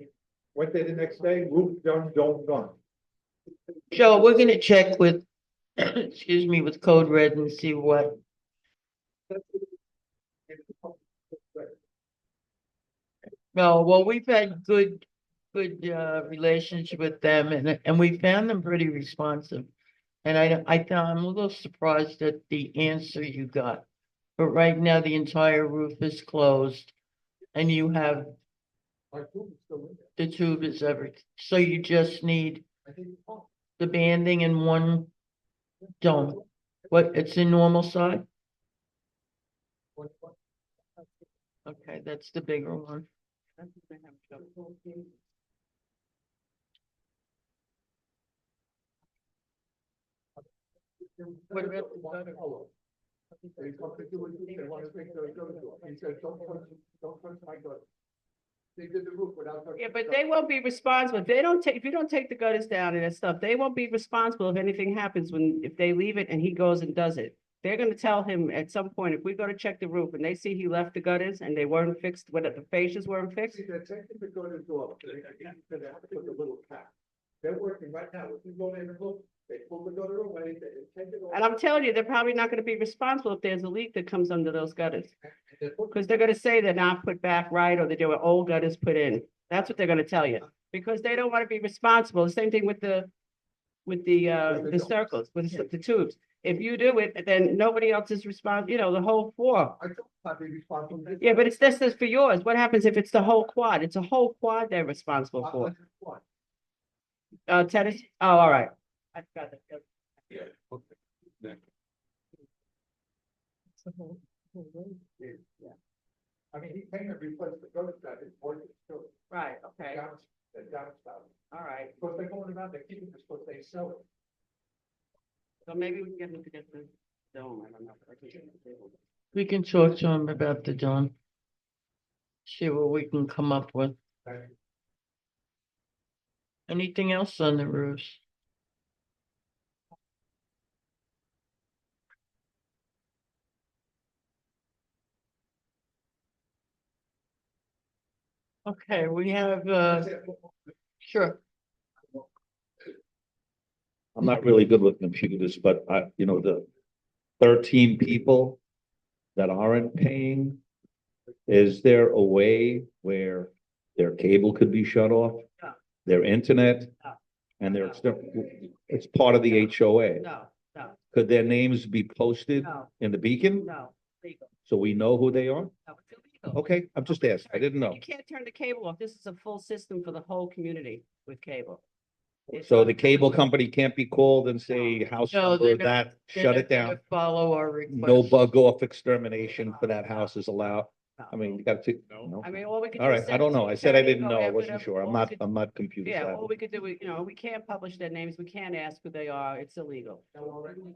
[SPEAKER 6] Went there the next day, roof done, dome gone.
[SPEAKER 1] Joe, we're gonna check with, excuse me, with Code Red and see what. No, well, we've had good relationship with them and we found them pretty responsive. And I'm a little surprised at the answer you got. But right now, the entire roof is closed and you have
[SPEAKER 6] My roof is still in there.
[SPEAKER 1] the tube is everything. So you just need
[SPEAKER 6] I think it's fine.
[SPEAKER 1] the banding and one dome. What, it's in normal size? Okay, that's the bigger one. What about the gutter?
[SPEAKER 6] They want to do it, they want to make their gutter do it. He said, don't touch my gutter. They did the roof without touching.
[SPEAKER 2] Yeah,
[SPEAKER 6] the
[SPEAKER 2] but
[SPEAKER 6] gutter.
[SPEAKER 2] they won't be responsible. If you don't take the gutters down and that stuff, they won't be responsible if anything happens if they leave it and he goes and does it. They're gonna tell him at some point, if we go to check the roof and they see he left the gutters and they weren't fixed, the fascias weren't fixed.
[SPEAKER 6] See, they're taking the gutters off. They have to put the little cap. They're working right now. If you go in and look, they pull the gutter away, they take it off.
[SPEAKER 2] And I'm telling you, they're probably not gonna be responsible if there's a leak that comes under those gutters.
[SPEAKER 6] and they put-
[SPEAKER 2] Because they're gonna say they're not put back right, or there were old gutters put in. That's what they're gonna tell you, because they don't wanna be responsible. The same thing with the circles, with the tubes. If you do it, then nobody else is responsible, the whole floor.
[SPEAKER 6] I don't have to be responsible.
[SPEAKER 2] Yeah, but it's this is for yours. What happens if it's the whole quad? It's a whole quad they're responsible for. Tennis, oh, all right. I forgot that.
[SPEAKER 6] Yeah. Okay. Yeah. I mean, he came and replaced the gutters that is working still.
[SPEAKER 2] Right, okay,
[SPEAKER 6] Downspout.
[SPEAKER 2] all right.
[SPEAKER 6] Because they're going around, they're keeping this, because they sell it.
[SPEAKER 2] So maybe we can get them to get the dome, I don't know.
[SPEAKER 1] We can talk to him about the dome. See what we can come up with.
[SPEAKER 6] Okay.
[SPEAKER 1] Anything else on the roofs? Okay, we have, sure.
[SPEAKER 8] I'm not really good with computers, but the 13 people that aren't paying, is there a way where their cable could be shut off?
[SPEAKER 2] No.
[SPEAKER 8] Their internet?
[SPEAKER 2] No.
[SPEAKER 8] And their, it's part of the HOA.
[SPEAKER 2] No, no,
[SPEAKER 8] Could their names be posted
[SPEAKER 2] no,
[SPEAKER 8] in the Beacon?
[SPEAKER 2] no, legal.
[SPEAKER 8] So we know who they are?
[SPEAKER 2] No, it's illegal.
[SPEAKER 8] Okay, I'm just asking. I didn't know.
[SPEAKER 2] You can't turn the cable off. This is a full system for the whole community with cable. It's
[SPEAKER 8] So
[SPEAKER 2] not-
[SPEAKER 8] the cable company can't be called and say, house
[SPEAKER 1] No,
[SPEAKER 8] number
[SPEAKER 1] they're not-
[SPEAKER 8] that,
[SPEAKER 1] They're
[SPEAKER 8] shut
[SPEAKER 1] not
[SPEAKER 8] it down.
[SPEAKER 1] gonna Follow our request.
[SPEAKER 8] No bug off extermination for that house is allowed. I mean, you got to, no.
[SPEAKER 2] I mean, all we could. do
[SPEAKER 8] All
[SPEAKER 2] is
[SPEAKER 8] right, I
[SPEAKER 2] send
[SPEAKER 8] don't
[SPEAKER 2] it to
[SPEAKER 8] know.
[SPEAKER 2] the
[SPEAKER 8] I said I
[SPEAKER 2] attorney,
[SPEAKER 8] didn't
[SPEAKER 2] go
[SPEAKER 8] know. I
[SPEAKER 2] after
[SPEAKER 8] wasn't
[SPEAKER 2] them.
[SPEAKER 8] sure.
[SPEAKER 2] All we could-
[SPEAKER 8] I'm not computer
[SPEAKER 2] Yeah, all
[SPEAKER 8] savvy.
[SPEAKER 2] we could do, we can't publish their names. We can't ask who they are. It's illegal.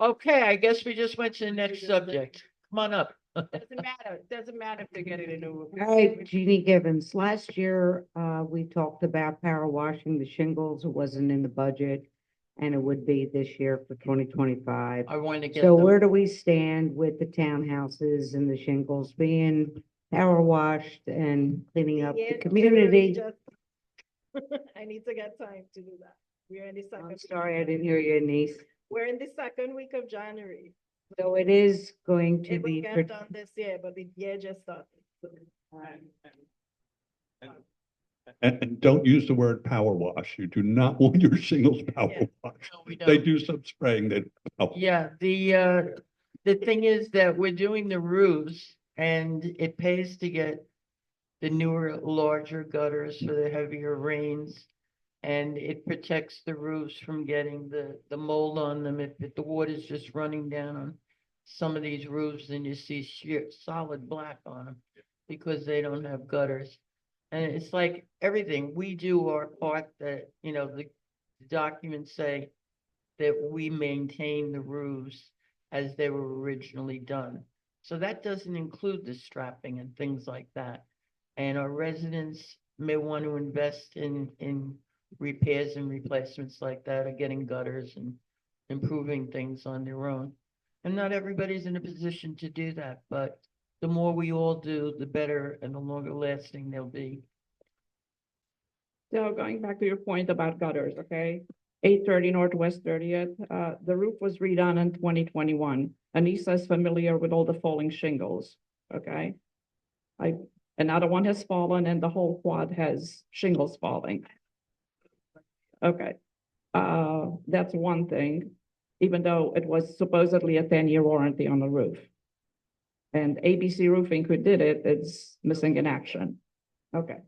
[SPEAKER 1] Okay, I guess we just went to the next subject. Come on up.
[SPEAKER 2] Doesn't matter if they're getting a new.
[SPEAKER 7] All right, Jeannie Gibbons, last year, we talked about power washing the shingles. It wasn't in the budget. And it would be this year for 2025.
[SPEAKER 1] I want to get
[SPEAKER 7] So
[SPEAKER 1] them.
[SPEAKER 7] where do we stand with the townhouses and the shingles being power washed and cleaning up
[SPEAKER 10] Yeah,
[SPEAKER 7] the community?
[SPEAKER 10] just- I need to get time to do that. We're in the
[SPEAKER 7] I'm
[SPEAKER 10] second.
[SPEAKER 7] sorry, I didn't hear you, niece.
[SPEAKER 10] We're in the second week of January.
[SPEAKER 7] So it is going to
[SPEAKER 10] It will
[SPEAKER 7] be,
[SPEAKER 10] get done this year, but the year just started.
[SPEAKER 11] And don't use the word power wash. You do not want your shingles power
[SPEAKER 10] Yeah.
[SPEAKER 11] washed.
[SPEAKER 1] No, we
[SPEAKER 11] They
[SPEAKER 1] don't.
[SPEAKER 11] do some spraying that.
[SPEAKER 1] Yeah, the thing is that we're doing the roofs and it pays to get the newer, larger gutters for the heavier rains. And it protects the roofs from getting the mold on them. If the water's just running down on some of these roofs, then you see sheer solid black on them because they don't have gutters. And it's like everything, we do our part that, the documents say that we maintain the roofs as they were originally done. So that doesn't include the strapping and things like that. And our residents may want to invest in repairs and replacements like that, or getting gutters and improving things on their own. And not everybody's in a position to do that, but the more we all do, the better and the longer lasting they'll be.
[SPEAKER 13] So going back to your point about gutters, okay? 830 Northwest 30th, the roof was redone in 2021. Anissa is familiar with all the falling shingles, okay? Another one has fallen and the whole quad has shingles falling. Okay, that's one thing, even though it was supposedly a 10-year warranty on the roof. And ABC Roofing, who did it, is missing in action. Okay.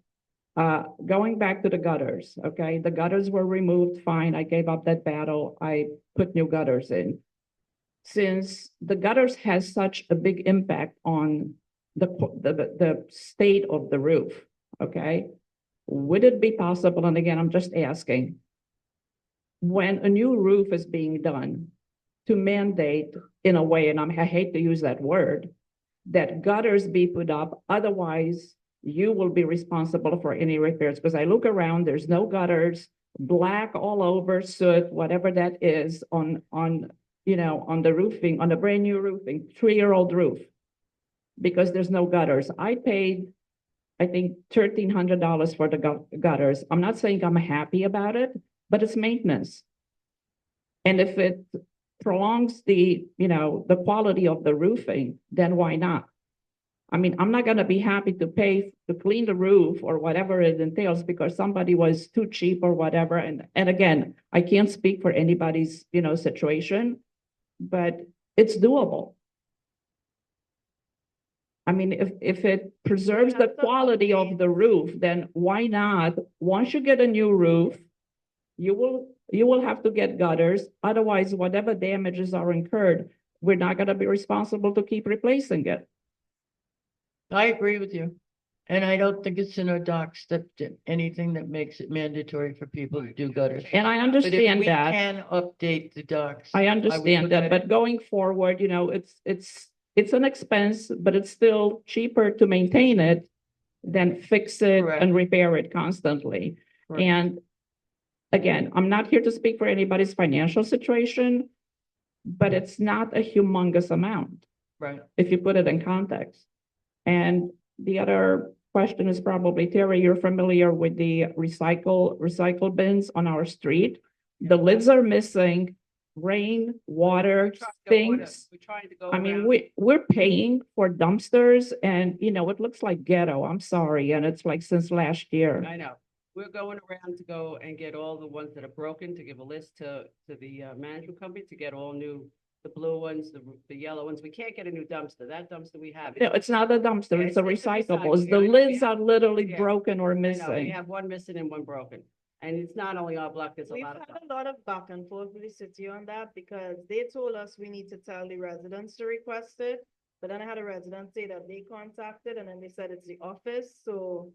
[SPEAKER 13] Going back to the gutters, okay, the gutters were removed, fine, I gave up that battle, I put new gutters in. Since the gutters has such a big impact on the state of the roof, okay? Would it be possible, and again, I'm just asking, when a new roof is being done, to mandate in a way, and I hate to use that word, that gutters be put up, otherwise you will be responsible for any repairs, because I look around, there's no gutters, black all over, soot, whatever that is on the roofing, on the brand new roofing, 3-year-old roof, because there's no gutters. I paid, I think, $1,300 for the gutters. I'm not saying I'm happy about it, but it's maintenance. And if it prolongs the quality of the roofing, then why not? I mean, I'm not gonna be happy to pay to clean the roof or whatever it entails because somebody was too cheap or whatever. And again, I can't speak for anybody's, situation, but it's doable. I mean, if it preserves the quality of the roof, then why not? Once you get a new roof, you will have to get gutters. Otherwise, whatever damages are incurred, we're not gonna be responsible to keep replacing it.
[SPEAKER 1] I agree with you. And I don't think it's in our docs that anything that makes it mandatory for people to do gutters.
[SPEAKER 13] And I
[SPEAKER 1] But if
[SPEAKER 13] understand
[SPEAKER 1] we
[SPEAKER 13] that.
[SPEAKER 1] can update the docs.
[SPEAKER 13] I
[SPEAKER 1] would
[SPEAKER 13] understand
[SPEAKER 1] look
[SPEAKER 13] that,
[SPEAKER 1] at
[SPEAKER 13] but
[SPEAKER 1] it.
[SPEAKER 13] going forward, it's an expense, but it's still cheaper to maintain it than fix it
[SPEAKER 1] Correct.
[SPEAKER 13] and repair it constantly.
[SPEAKER 1] Correct.
[SPEAKER 13] And again, I'm not here to speak for anybody's financial situation, but it's not a humongous amount
[SPEAKER 1] Right.
[SPEAKER 13] if you put it in context. And the other question is probably, Terry, you're familiar with the recycle bins on our street. The lids are missing. rain, water, things.
[SPEAKER 2] We're trying to go
[SPEAKER 13] I mean,
[SPEAKER 2] around.
[SPEAKER 13] we're paying for dumpsters and, you know, it looks like ghetto, I'm sorry, and it's like since last year.
[SPEAKER 2] I know. We're going around to go and get all the ones that are broken, to give a list to the management company, to get all new, the blue ones, the yellow ones. We can't get a new dumpster. That dumpster we have.
[SPEAKER 13] No, it's not a dumpster,
[SPEAKER 2] Yeah,
[SPEAKER 13] it's a
[SPEAKER 2] it's a
[SPEAKER 13] recyclables.
[SPEAKER 2] recycling.
[SPEAKER 13] The
[SPEAKER 2] I know, we
[SPEAKER 13] lids
[SPEAKER 2] have-
[SPEAKER 13] are literally
[SPEAKER 2] yeah.
[SPEAKER 13] broken or
[SPEAKER 2] I know, we
[SPEAKER 13] missing.
[SPEAKER 2] have one missing and one broken. And it's not only our block, there's a
[SPEAKER 10] We've
[SPEAKER 2] lot of.
[SPEAKER 10] had a lot of back and forth with the city on that because they told us we need to tell the residents to request it. But then I had a resident say that they contacted and then they said it's the office, so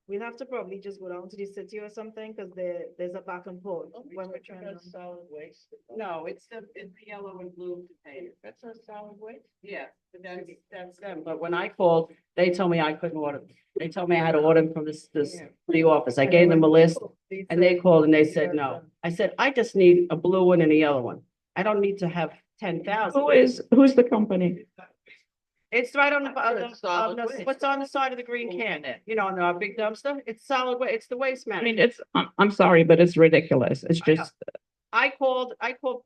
[SPEAKER 10] we'll have to probably just go down to the city or something, because there's a back and forth when we're trying to.
[SPEAKER 1] Solid waste.
[SPEAKER 2] No, it's the yellow and blue container.
[SPEAKER 1] That's not solid waste.
[SPEAKER 2] Yeah, but that's them. But when I called, they told me I couldn't order them. They told me I had to order them from the office. I gave them a list and they called and they said no. I said, I just need a blue one and a yellow one. I don't need to have 10,000.
[SPEAKER 13] Who's the company?
[SPEAKER 2] It's right on
[SPEAKER 1] It's solid
[SPEAKER 2] the,
[SPEAKER 1] waste.
[SPEAKER 2] what's on the side of the green can there, you know, on our big dumpster. It's solid waste. It's the waste
[SPEAKER 13] I
[SPEAKER 2] management.
[SPEAKER 13] mean, I'm sorry, but it's ridiculous. It's
[SPEAKER 2] I know.
[SPEAKER 13] just
[SPEAKER 2] I called.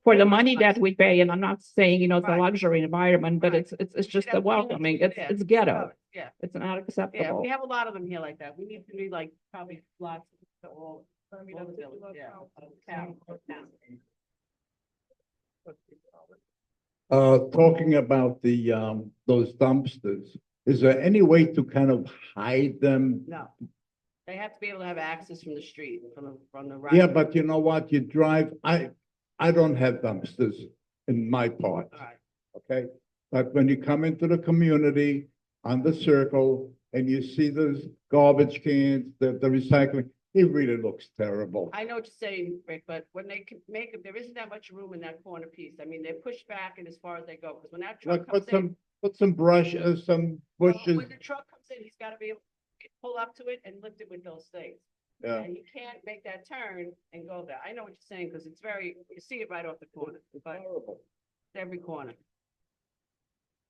[SPEAKER 13] for the money that we pay, and I'm not saying, you know, it's a
[SPEAKER 2] Right.
[SPEAKER 13] luxury environment, but
[SPEAKER 2] Right.
[SPEAKER 13] it's just
[SPEAKER 2] Yeah,
[SPEAKER 13] the
[SPEAKER 2] we need to
[SPEAKER 13] welcoming.
[SPEAKER 2] do
[SPEAKER 13] It's
[SPEAKER 2] that.
[SPEAKER 13] it's ghetto.
[SPEAKER 2] Yeah.
[SPEAKER 13] It's not
[SPEAKER 2] Yeah,
[SPEAKER 13] acceptable.
[SPEAKER 2] we have a lot of them here like that. We need to be like probably lots to all the village, yeah. Town.
[SPEAKER 11] Talking about those dumpsters, is there any way to kind of hide them?
[SPEAKER 2] No. They have to be able to have access from the street, from the right.
[SPEAKER 11] Yeah, but you know what, you drive, I don't have dumpsters in my part,
[SPEAKER 2] All right.
[SPEAKER 11] okay? But when you come into the community on the circle and you see those garbage cans, the recycling, it really looks terrible.
[SPEAKER 2] I know what you're saying, Rick, but when they can make them, there isn't that much room in that corner piece. I mean, they're pushed back and as far as they go, because when that truck
[SPEAKER 11] Like,
[SPEAKER 2] comes in.
[SPEAKER 11] put some brush, some
[SPEAKER 2] well,
[SPEAKER 11] bushes,
[SPEAKER 2] When the truck comes in, he's gotta be able to pull up to it and lift it with those things.
[SPEAKER 11] yeah.
[SPEAKER 2] And you can't make that turn and go there. I know what you're saying, because it's very, you see it right off the corner, but
[SPEAKER 4] Horrible.
[SPEAKER 2] it's every corner.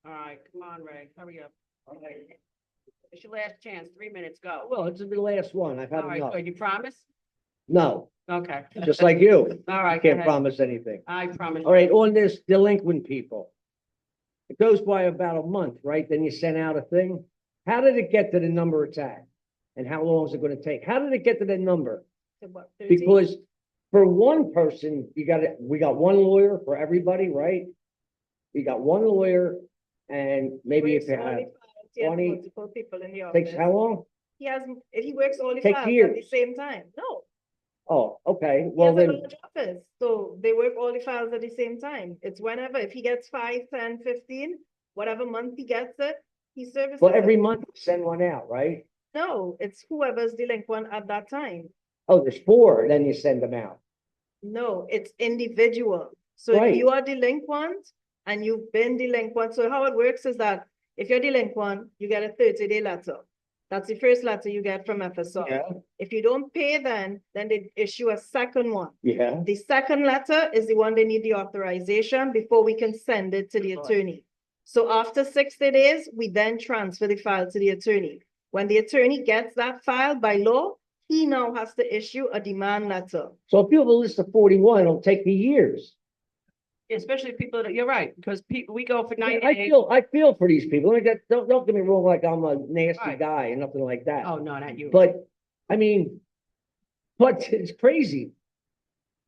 [SPEAKER 2] All right, come on, Ray, hurry up. It's your last chance, 3 minutes, go.
[SPEAKER 4] Well, it's the last one. I've had
[SPEAKER 2] All right,
[SPEAKER 4] enough.
[SPEAKER 2] good, you promise?
[SPEAKER 4] No,
[SPEAKER 2] Okay.
[SPEAKER 4] just like you.
[SPEAKER 2] All
[SPEAKER 4] I
[SPEAKER 2] right, go
[SPEAKER 4] can't
[SPEAKER 2] ahead.
[SPEAKER 4] promise anything.
[SPEAKER 2] I promise.
[SPEAKER 4] All right, on this delinquent people. It goes by about a month, right? Then you send out a thing. How did it get to the number it's at? And how long is it gonna take? How did it get to that number?
[SPEAKER 10] To what, 13?
[SPEAKER 4] Because for one person, we got one lawyer for everybody, right? You got one lawyer and maybe if
[SPEAKER 10] Works
[SPEAKER 4] you
[SPEAKER 10] all
[SPEAKER 4] have,
[SPEAKER 10] the files, he has
[SPEAKER 4] 20
[SPEAKER 10] multiple people in the office.
[SPEAKER 4] takes how long?
[SPEAKER 10] He has, if he works all the
[SPEAKER 4] Take
[SPEAKER 10] files at the
[SPEAKER 4] years.
[SPEAKER 10] same time, no.
[SPEAKER 4] Oh, okay,
[SPEAKER 10] He
[SPEAKER 4] well
[SPEAKER 10] has a
[SPEAKER 4] then,
[SPEAKER 10] large office, so they work all the files at the same time. It's whenever, if he gets 5, 10, 15, whatever month he gets it, he services.
[SPEAKER 4] well, every
[SPEAKER 10] it.
[SPEAKER 4] month you send one out, right?
[SPEAKER 10] No, it's whoever's delinquent at that time.
[SPEAKER 4] Oh, there's 4, then you send them out.
[SPEAKER 10] No, it's individual. So
[SPEAKER 4] Right.
[SPEAKER 10] if you are delinquent and you've been delinquent, so how it works is that if you're delinquent, you get a 30-day letter. That's the first letter you get from FSR.
[SPEAKER 4] Yeah,
[SPEAKER 10] If you don't pay then they issue a second one.
[SPEAKER 4] yeah.
[SPEAKER 10] The second letter is the one they need the authorization before we can send it to the attorney. So after 60 days, we then transfer the file to the attorney. When the attorney gets that file by law, he now has to issue a demand letter.
[SPEAKER 4] So if you have a list of 41, it'll take you years.
[SPEAKER 2] Especially people that, you're right, because people, we go for 90
[SPEAKER 4] I
[SPEAKER 2] days.
[SPEAKER 4] I feel for these people. Like that, don't get me wrong, like I'm a nasty
[SPEAKER 2] Right.
[SPEAKER 4] guy and nothing like that.
[SPEAKER 2] Oh, no, not you.
[SPEAKER 4] But, I mean, but it's crazy.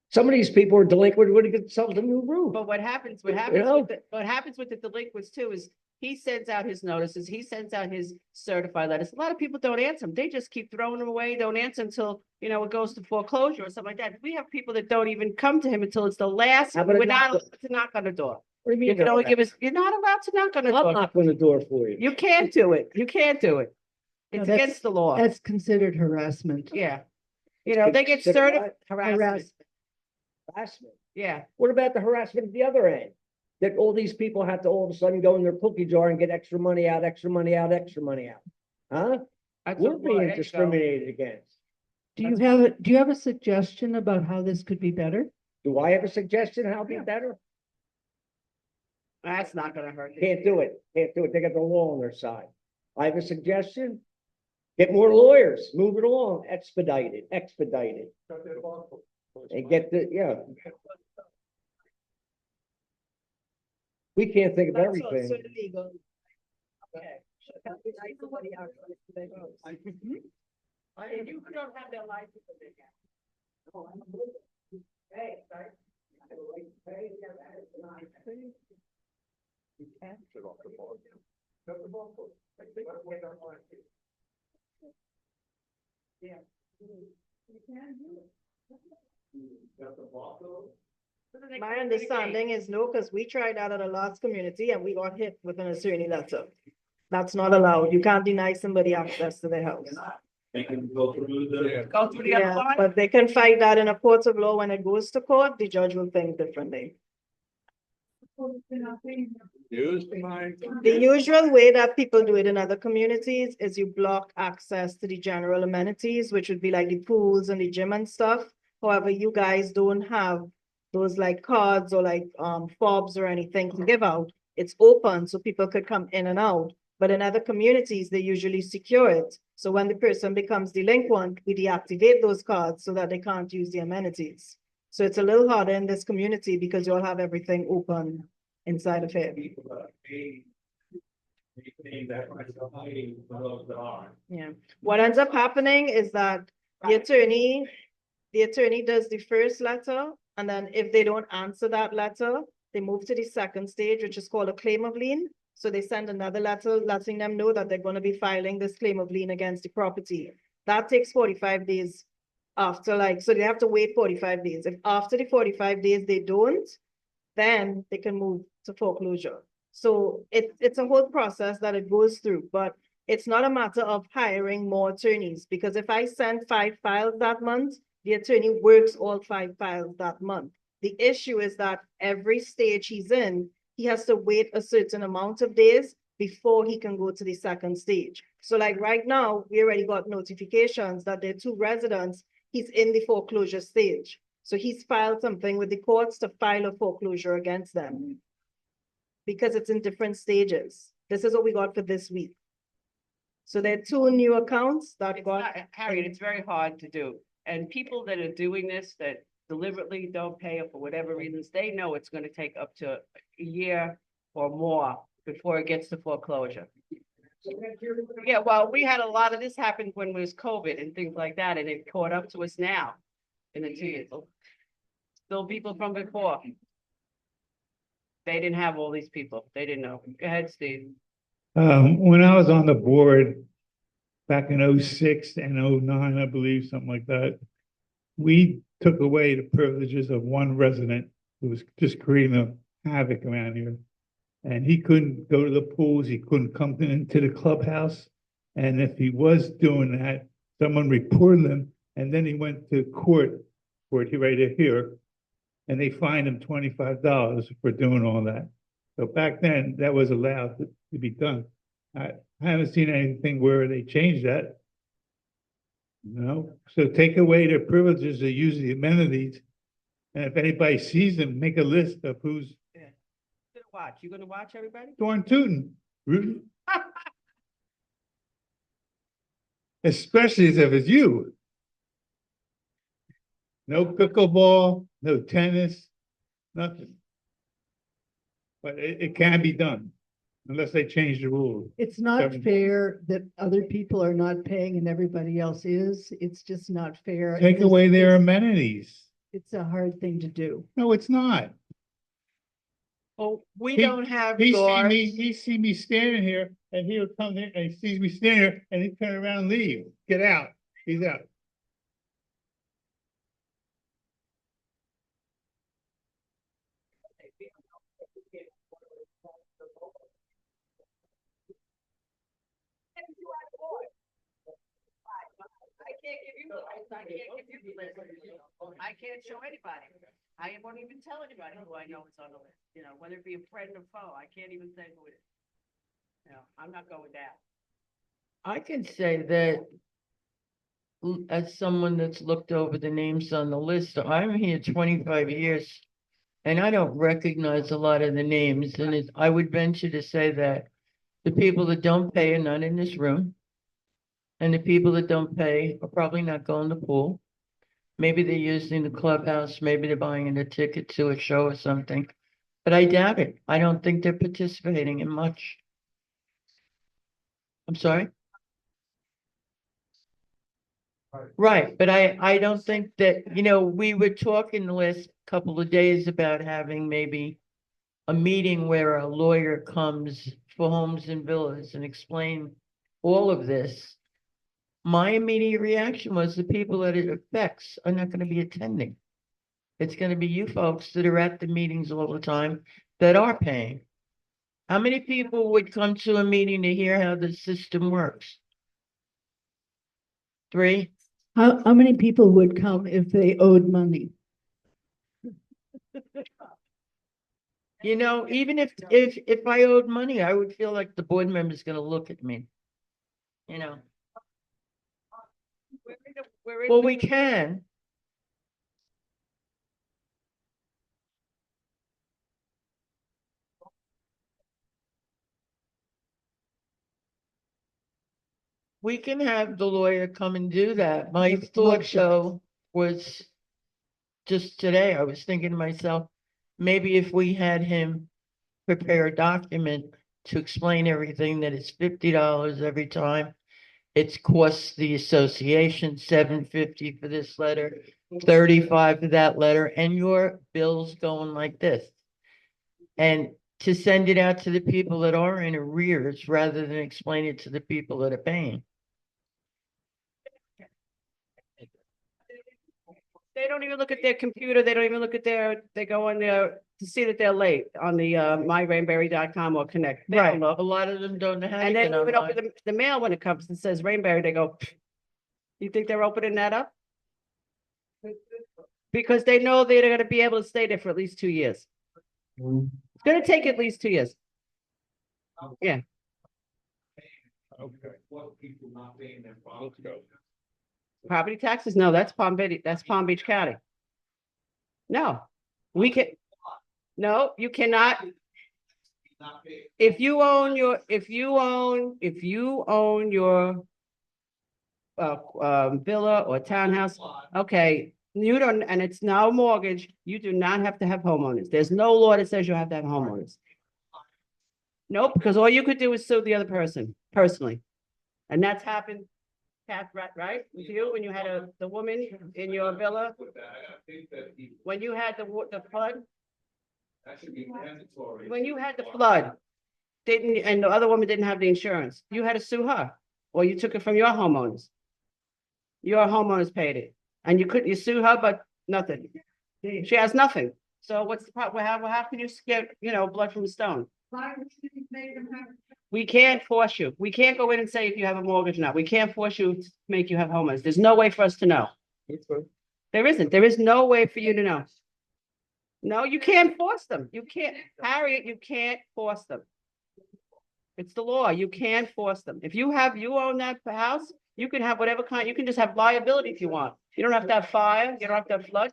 [SPEAKER 4] Some of these people are delinquent, would get themselves a new roof.
[SPEAKER 2] But what happens with
[SPEAKER 4] know?
[SPEAKER 2] what happens with the delinquents too is he sends out his notices, he sends out his certified letters. A lot of people don't answer them. They just keep throwing them away, don't answer until, you know, it goes to foreclosure or something like that. We have people that don't even come to him until it's the last,
[SPEAKER 4] How about a
[SPEAKER 2] we're not
[SPEAKER 4] knock?
[SPEAKER 2] allowed to knock on the door.
[SPEAKER 4] What do you
[SPEAKER 2] You
[SPEAKER 4] mean?
[SPEAKER 2] can only give us, you're not allowed to knock on the
[SPEAKER 4] I'll
[SPEAKER 2] door.
[SPEAKER 4] knock on the door for you.
[SPEAKER 2] You can't do it. You can't do it.
[SPEAKER 3] No,
[SPEAKER 2] It's
[SPEAKER 3] that's-
[SPEAKER 2] against the law.
[SPEAKER 3] That's considered harassment.
[SPEAKER 2] Yeah. You know, they get
[SPEAKER 4] Consider
[SPEAKER 2] certified
[SPEAKER 4] what?
[SPEAKER 2] harassment.
[SPEAKER 4] Harassment.
[SPEAKER 2] Yeah.
[SPEAKER 4] What about the harassment at the other end? That all these people have to all of a sudden go in their cookie jar and get extra money out, extra money out, extra money out. Huh?
[SPEAKER 2] That's
[SPEAKER 4] We're
[SPEAKER 2] what- there
[SPEAKER 4] being
[SPEAKER 2] you go.
[SPEAKER 4] discriminated against.
[SPEAKER 3] Do you have a suggestion about how this could be better?
[SPEAKER 4] Do I have a suggestion how to be
[SPEAKER 2] Yeah.
[SPEAKER 4] better?
[SPEAKER 2] That's not gonna hurt.
[SPEAKER 4] Can't do it. Can't do it. They got the law on their side. I have a suggestion. Get more lawyers, move it along, expedite it. And get the, yeah. We can't think of
[SPEAKER 10] That's
[SPEAKER 4] everything.
[SPEAKER 10] also illegal.
[SPEAKER 2] Okay. And you don't have their license. Hey, sorry.
[SPEAKER 10] My understanding is no, because we tried that at a last community and we got hit with an attorney letter. That's not allowed. You can't deny somebody access to their house.
[SPEAKER 8] They can go through the.
[SPEAKER 2] Go through the other
[SPEAKER 10] Yeah,
[SPEAKER 2] line.
[SPEAKER 10] but they can fight that in a court of law. When it goes to court, the judge will think differently. The usual way that people do it in other communities is you block access to the general amenities, which would be like the pools and the gym and stuff. However, you guys don't have those like cards or like fobs or anything to give out. It's open so people could come in and out. But in other communities, they usually secure it. So when the person becomes delinquent, we deactivate those cards so that they can't use the amenities. So it's a little harder in this community because you all have everything open inside of it. Yeah. What ends up happening is that the attorney does the first letter, and then if they don't answer that letter, they move to the second stage, which is called a claim of lien. So they send another letter letting them know that they're going to be filing this claim of lien against the property. That takes 45 days after, like, so they have to wait 45 days. If after the 45 days they don't, then they can move to foreclosure. So it's a whole process that it goes through, but it's not a matter of hiring more attorneys, because if I send 5 files that month, the attorney works all 5 files that month. The issue is that every stage he's in, he has to wait a certain amount of days before he can go to the second stage. So like right now, we already got notifications that there are 2 residents, he's in the foreclosure stage. So he's filed something with the courts to file a foreclosure against them, because it's in different stages. This is what we got for this week. So there are 2 new accounts that
[SPEAKER 2] It's
[SPEAKER 10] got.
[SPEAKER 2] not, Harriet, it's very hard to do. And people that are doing this, that deliberately don't pay it for whatever reasons, they know it's gonna take up to a year or more before it gets to foreclosure. Yeah, well, we had a lot of this happen when it was COVID and things like that, and it caught up to us now in the 2 years. Still people from before. They didn't have all these people. They didn't know. Go ahead, Steve.
[SPEAKER 6] When I was on the board back in 06 and 09, I believe, something like that, we took away the privileges of one resident who was just creating a havoc around here. And he couldn't go to the pools, he couldn't come into the clubhouse. And if he was doing that, someone reported him, and then he went to court for it right here. And they fined him $25 for doing all that. So back then, that was allowed to be done. I haven't seen anything where they changed that. No, so take away their privileges to use the amenities. And if anybody sees them, make a list of who's
[SPEAKER 2] Watch. You gonna watch everybody?
[SPEAKER 6] darn tootin', rootin'. Especially if it's you. No pickleball, no tennis, nothing. But it can be done unless they change the rules.
[SPEAKER 3] It's not
[SPEAKER 6] Seven.
[SPEAKER 3] fair that other people are not paying and everybody else is. It's just not fair.
[SPEAKER 6] Take
[SPEAKER 3] This
[SPEAKER 6] away their
[SPEAKER 3] is-
[SPEAKER 6] amenities.
[SPEAKER 3] It's a hard thing to do.
[SPEAKER 6] No, it's not.
[SPEAKER 1] Oh, we
[SPEAKER 6] He-
[SPEAKER 1] don't have
[SPEAKER 6] He
[SPEAKER 1] guards.
[SPEAKER 6] see me standing here and he'll come here and he sees me standing here and he turn around and leave. Get out. He's out.
[SPEAKER 2] I can't give you the list. I can't give you the list. I can't show anybody. I won't even tell anybody who I know is on the list, you know, whether it be a friend or foe. I can't even say who it is. You know, I'm not going down.
[SPEAKER 1] I can say that as someone that's looked over the names on the list, I'm here 25 years. And I don't recognize a lot of the names, and I would venture to say that the people that don't pay are not in this room. And the people that don't pay are probably not going to pool. Maybe they're using the clubhouse, maybe they're buying a ticket to a show or something. But I doubt it. I don't think they're participating in much. I'm sorry? Right, but I don't think that, we were talking the last couple of days about having maybe a meeting where a lawyer comes for homes and villas and explain all of this. My immediate reaction was the people that it affects are not gonna be attending. It's gonna be you folks that are at the meetings all the time that are paying. How many people would come to a meeting to hear how the system works? 3?
[SPEAKER 3] How many people would come if they owed money?
[SPEAKER 1] Even if I owed money, I would feel like the board member's gonna look at me. Well, we can. We can have the lawyer come and do that. My thought though was just today, I was thinking to myself, maybe if we had him prepare a document to explain everything, that it's $50 every time. It's costs the association $7.50 for this letter, $35 for that letter, and your bill's going like this. And to send it out to the people that are in arrears rather than explain it to the people that are paying.
[SPEAKER 2] They don't even look at their computer. They don't even look at they go on there to see that they're late on the myrainberry.com or Connect. They
[SPEAKER 1] Right,
[SPEAKER 2] don't look.
[SPEAKER 1] a lot of them don't have.
[SPEAKER 2] And they
[SPEAKER 1] anything
[SPEAKER 2] even
[SPEAKER 1] online.
[SPEAKER 2] open the mail when it comes and says Rainberry, they go, you think they're opening that up? Because they know they're gonna be able to stay there for at least 2 years. It's gonna take at least 2 years. Yeah.
[SPEAKER 11] Okay. Let's go.
[SPEAKER 2] Property taxes? No, that's Palm Beach County. No, we can, no, you cannot. If you own your villa or townhouse, okay, you don't, and it's now a mortgage, you do not have to have homeowners. There's no law that says you have to have homeowners. Nope, because all you could do is sue the other person personally. And that's happened, Kath, right? With you, when you had the woman in your villa, when you had the flood,
[SPEAKER 8] That should be mandatory.
[SPEAKER 2] when you had the flood, and the other woman didn't have the insurance, you had to sue her, or you took it from your homeowners. Your homeowners paid it, and you sue her, but nothing. She has nothing. So what's the problem? How can you get, blood from a stone? We can't force you. We can't go in and say if you have a mortgage or not. We can't force you to make you have homeowners. There's no way for us to know. There isn't. There is no way for you to know. No, you can't force them. You can't, Harriet, you can't force them. It's the law. You can't force them. If you own that house, you can have whatever kind, you can just have liability if you want. You don't have to have fire, you don't have to have flood.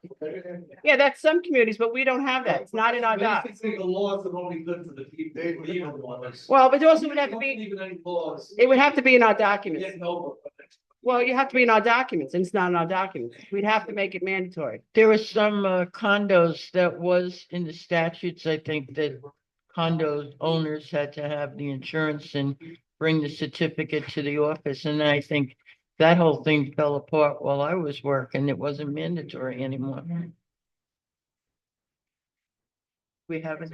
[SPEAKER 2] Yeah, that's some communities, but we don't have that. It's not in our doc.
[SPEAKER 8] The laws are only good for the people.
[SPEAKER 2] Well, but it also would have to be, it would have to be in our documents. Well, you have to be in our documents, and it's not in our documents. We'd have to make it mandatory.
[SPEAKER 1] There were some condos that was in the statutes, I think, that condo owners had to have the insurance and bring the certificate to the office, and I think that whole thing fell apart while I was working. It wasn't mandatory anymore. We have an.